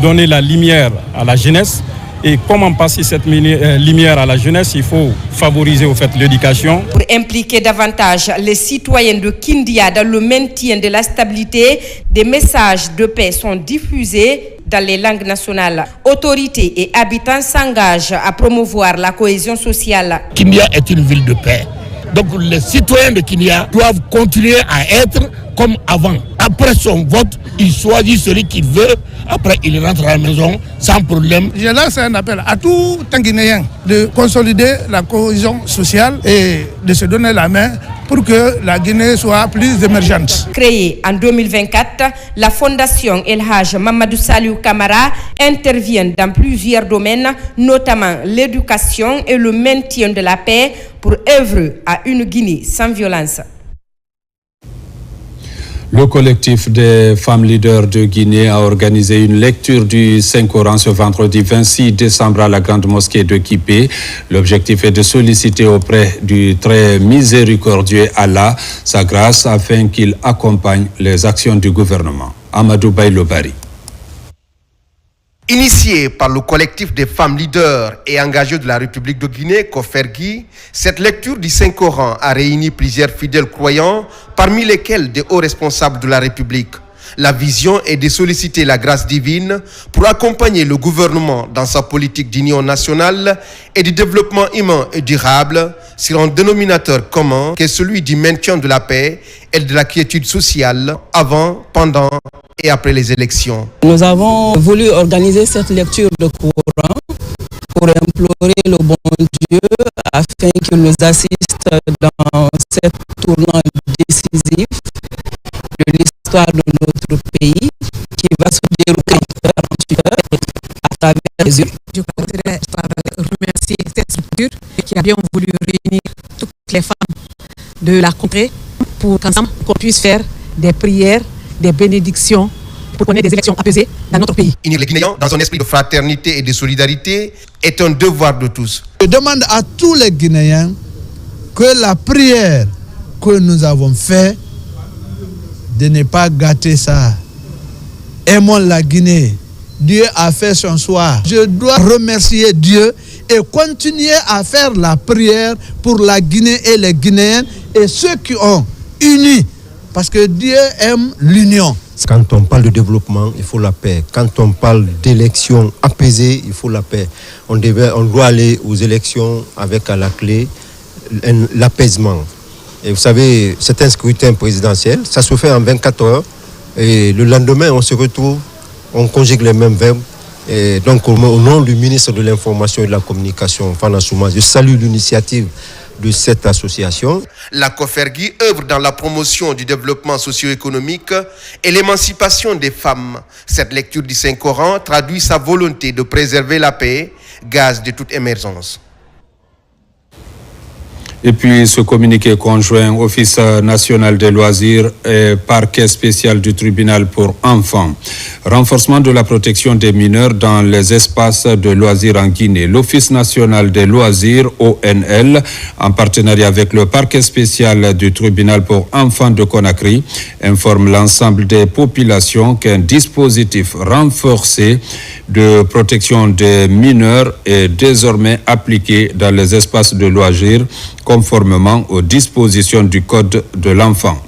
Speaker 23: donner la lumière à la jeunesse. Et comment passer cette lumière à la jeunesse? Il faut favoriser au fait l'éducation.
Speaker 21: Pour impliquer davantage les citoyens de Kindia dans le maintien de la stabilité, des messages de paix sont diffusés dans les langues nationales. Autorités et habitants s'engagent à promouvoir la cohésion sociale.
Speaker 24: Kindia est une ville de paix. Donc les citoyens de Kindia doivent continuer à être comme avant. Après son vote, il choisit celui qu'il veut. Après, il rentre à la maison sans problème.
Speaker 25: Je lance un appel à tout un Guinéen de consolider la cohésion sociale et de se donner la main
Speaker 22: pour que la Guinée soit plus émergente.
Speaker 21: Créée en 2024, la Fondation El Hadj Mamadou Saliou Camara intervient dans plusieurs domaines, notamment l'éducation et le maintien de la paix pour œuvrer à une Guinée sans violence.
Speaker 1: Le collectif des femmes leaders de Guinée a organisé une lecture du Saint-Coran ce vendredi 26 décembre à la Grande Mosquée de Kipé. L'objectif est de solliciter auprès du très miséricordieux Allah sa grâce afin qu'il accompagne les actions du gouvernement. Amadou Baïlobari.
Speaker 9: Initiée par le collectif des femmes leaders et engagées de la République de Guinée, Kofergui, cette lecture du Saint-Coran a réuni plusieurs fidèles croyants, parmi lesquels des hauts responsables de la République. La vision est de solliciter la grâce divine pour accompagner le gouvernement dans sa politique d'union nationale et du développement humain et durable sur un dénominateur commun qui est celui du maintien de la paix et de la quiétude sociale avant, pendant et après les élections.
Speaker 10: Nous avons voulu organiser cette lecture de Coran pour implorer le bon Dieu afin qu'il nous assiste dans cette tournant décisif de l'histoire de notre pays qui va se dérouler à travers les yeux.
Speaker 11: Je voudrais remercier cette structure qui a bien voulu réunir toutes les femmes de la contrée pour qu'ensemble on puisse faire des prières, des bénédictions pour qu'on ait des élections apaisées dans notre pays.
Speaker 9: Unir les Guinéens dans un esprit de fraternité et de solidarité est un devoir de tous.
Speaker 12: Je demande à tous les Guinéens que la prière que nous avons faite, de ne pas gâter ça. Aimons la Guinée. Dieu a fait son soir. Je dois remercier Dieu et continuer à faire la prière pour la Guinée et les Guinéens et ceux qui ont uni. Parce que Dieu aime l'union.
Speaker 25: Quand on parle de développement, il faut la paix. Quand on parle d'élections apaisées, il faut la paix. On doit aller aux élections avec à la clé l'apaisement. Et vous savez, c'est un scrutin présidentiel, ça se fait en 24 heures. Et le lendemain, on se retrouve, on conjugue les mêmes verbes. Et donc, au nom du ministre de l'Information et de la Communication, Fana Souma, je salue l'initiative de cette association.
Speaker 9: La Kofergui œuvre dans la promotion du développement socio-économique et l'émancipation des femmes. Cette lecture du Saint-Coran traduit sa volonté de préserver la paix, gage de toute émergence.
Speaker 1: Et puis ce communiqué conjoint Office national des loisirs et parquet spécial du tribunal pour enfants. Renforcement de la protection des mineurs dans les espaces de loisirs en Guinée. L'Office national des loisirs, ONL, en partenariat avec le parquet spécial du tribunal pour enfants de Conakry, informe l'ensemble des populations qu'un dispositif renforcé de protection des mineurs est désormais appliqué dans les espaces de loisirs conformément aux dispositions du Code de l'enfant.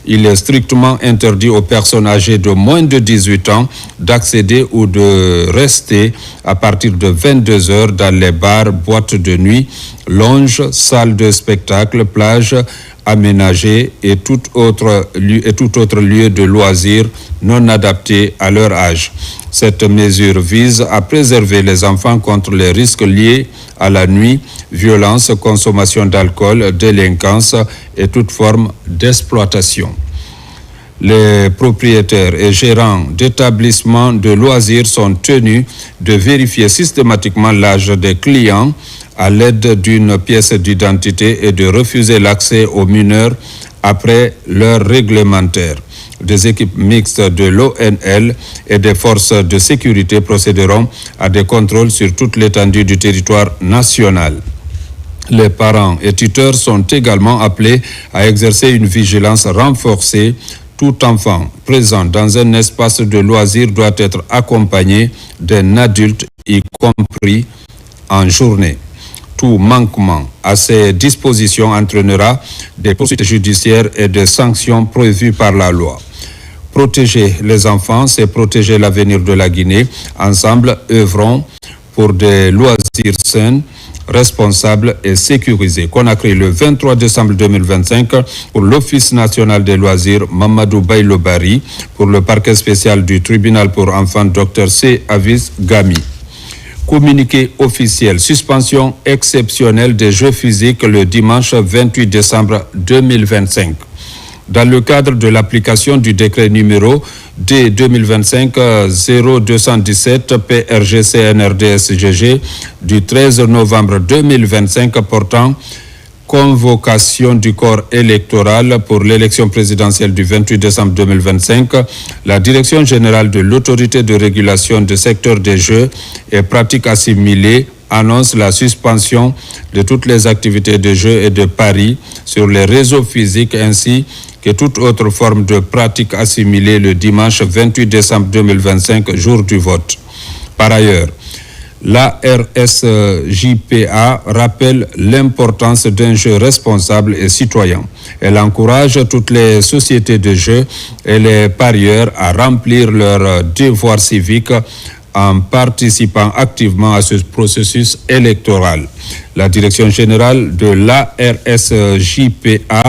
Speaker 1: Il est strictement interdit aux personnes âgées de moins de 18 ans d'accéder ou de rester à partir de 22 heures dans les bars, boîtes de nuit, lounges, salles de spectacle, plages aménagées et tout autre lieu de loisirs non adapté à leur âge. Cette mesure vise à préserver les enfants contre les risques liés à la nuit, violence, consommation d'alcool, délinquance et toute forme d'exploitation. Les propriétaires et gérants d'établissements de loisirs sont tenus de vérifier systématiquement l'âge des clients à l'aide d'une pièce d'identité et de refuser l'accès aux mineurs après l'heure réglementaire. Des équipes mixtes de l'ONL et des forces de sécurité procéderont à des contrôles sur toute l'étendue du territoire national. Les parents et tuteurs sont également appelés à exercer une vigilance renforcée. Tout enfant présent dans un espace de loisirs doit être accompagné d'un adulte, y compris en journée. Tout manquement à ces dispositions entraînera des poursuites judiciaires et des sanctions prévues par la loi. Protéger les enfants, c'est protéger l'avenir de la Guinée. Ensemble, œuvrons pour des loisirs sains, responsables et sécurisés. Conakry, le 23 décembre 2025, pour l'Office national des loisirs, Mamadou Baïlobari, pour le parquet spécial du tribunal pour enfants, Dr C. Avis Gami. Communiqué officiel, suspension exceptionnelle des Jeux physiques le dimanche 28 décembre 2025. Dans le cadre de l'application du décret numéro D 2025-0217 PRG-CNRD-SGG du 13 novembre 2025 portant convocation du corps électoral pour l'élection présidentielle du 28 décembre 2025, la Direction générale de l'autorité de régulation du secteur des jeux et pratiques assimilées annonce la suspension de toutes les activités de jeux et de paris sur les réseaux physiques ainsi que toute autre forme de pratique assimilée le dimanche 28 décembre 2025, jour du vote. Par ailleurs, la RSJPA rappelle l'importance d'un jeu responsable et citoyen. Elle encourage toutes les sociétés de jeux et les parieurs à remplir leur devoir civique en participant activement à ce processus électoral. La Direction générale de la RSJPA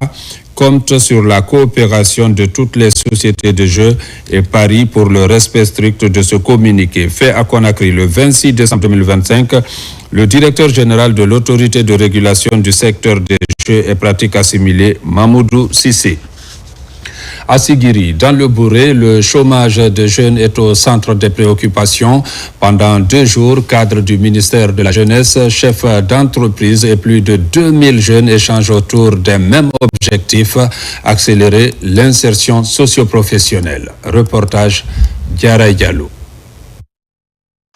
Speaker 1: compte sur la coopération de toutes les sociétés de jeux et paris pour le respect strict de ce communiqué. Fait à Conakry le 26 décembre 2025, le directeur général de l'autorité de régulation du secteur des jeux et pratiques assimilées, Mamoudou Sissé. À Sigiri, dans le Bouré, le chômage des jeunes est au centre des préoccupations. Pendant 2 jours, cadre du ministère de la Jeunesse, chef d'entreprise et plus de 2000 jeunes échangent autour d'un même objectif, accélérer l'insertion socio-professionnelle. Reportage Diara Diallo.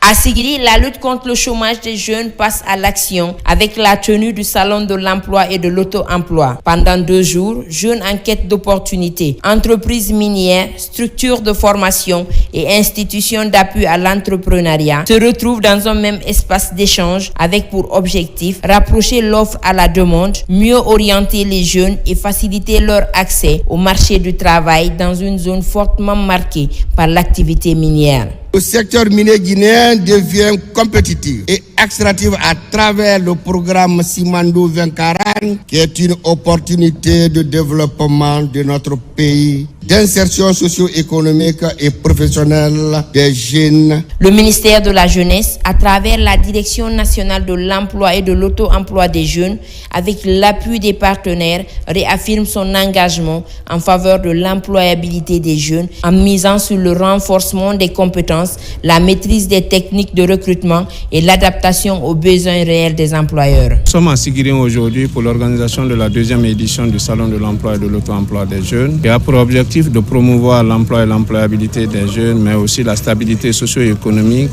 Speaker 21: À Sigiri, la lutte contre le chômage des jeunes passe à l'action avec la tenue du salon de l'emploi et de l'auto-emploi. Pendant 2 jours, jeunes en quête d'opportunités, entreprises minières, structures de formation et institutions d'appui à l'entrepreneuriat se retrouvent dans un même espace d'échange avec pour objectif rapprocher l'offre à la demande, mieux orienter les jeunes et faciliter leur accès au marché du travail dans une zone fortement marquée par l'activité minière.
Speaker 3: Le secteur minier guinéen devient compétitif et extractif à travers le programme Simandou 2040, qui est une opportunité de développement de notre pays, d'insertion socio-économique et professionnelle des jeunes.
Speaker 21: Le ministère de la Jeunesse, à travers la Direction nationale de l'emploi et de l'auto-emploi des jeunes, avec l'appui des partenaires, réaffirme son engagement en faveur de l'employabilité des jeunes en misant sur le renforcement des compétences, la maîtrise des techniques de recrutement et l'adaptation aux besoins réels des employeurs.
Speaker 22: Nous sommes à Sigiri aujourd'hui pour l'organisation de la 2e édition du Salon de l'emploi et de l'auto-emploi des jeunes, qui a pour objectif de promouvoir l'emploi et l'employabilité des jeunes, mais aussi la stabilité socio-économique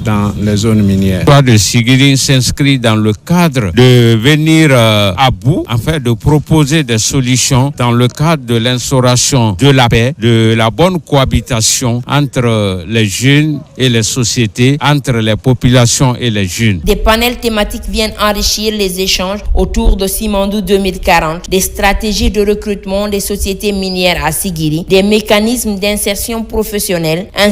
Speaker 22: dans les zones minières.
Speaker 13: L'emploi de Sigiri s'inscrit dans le cadre de venir à bout, afin de proposer des solutions dans le cadre de l'instauration de la paix, de la bonne cohabitation entre les jeunes et les sociétés, entre les populations et les jeunes.
Speaker 21: Des panels thématiques viennent enrichir les échanges autour de Simandou 2040, des stratégies de recrutement des sociétés minières à Sigiri, des mécanismes d'insertion professionnelle ainsi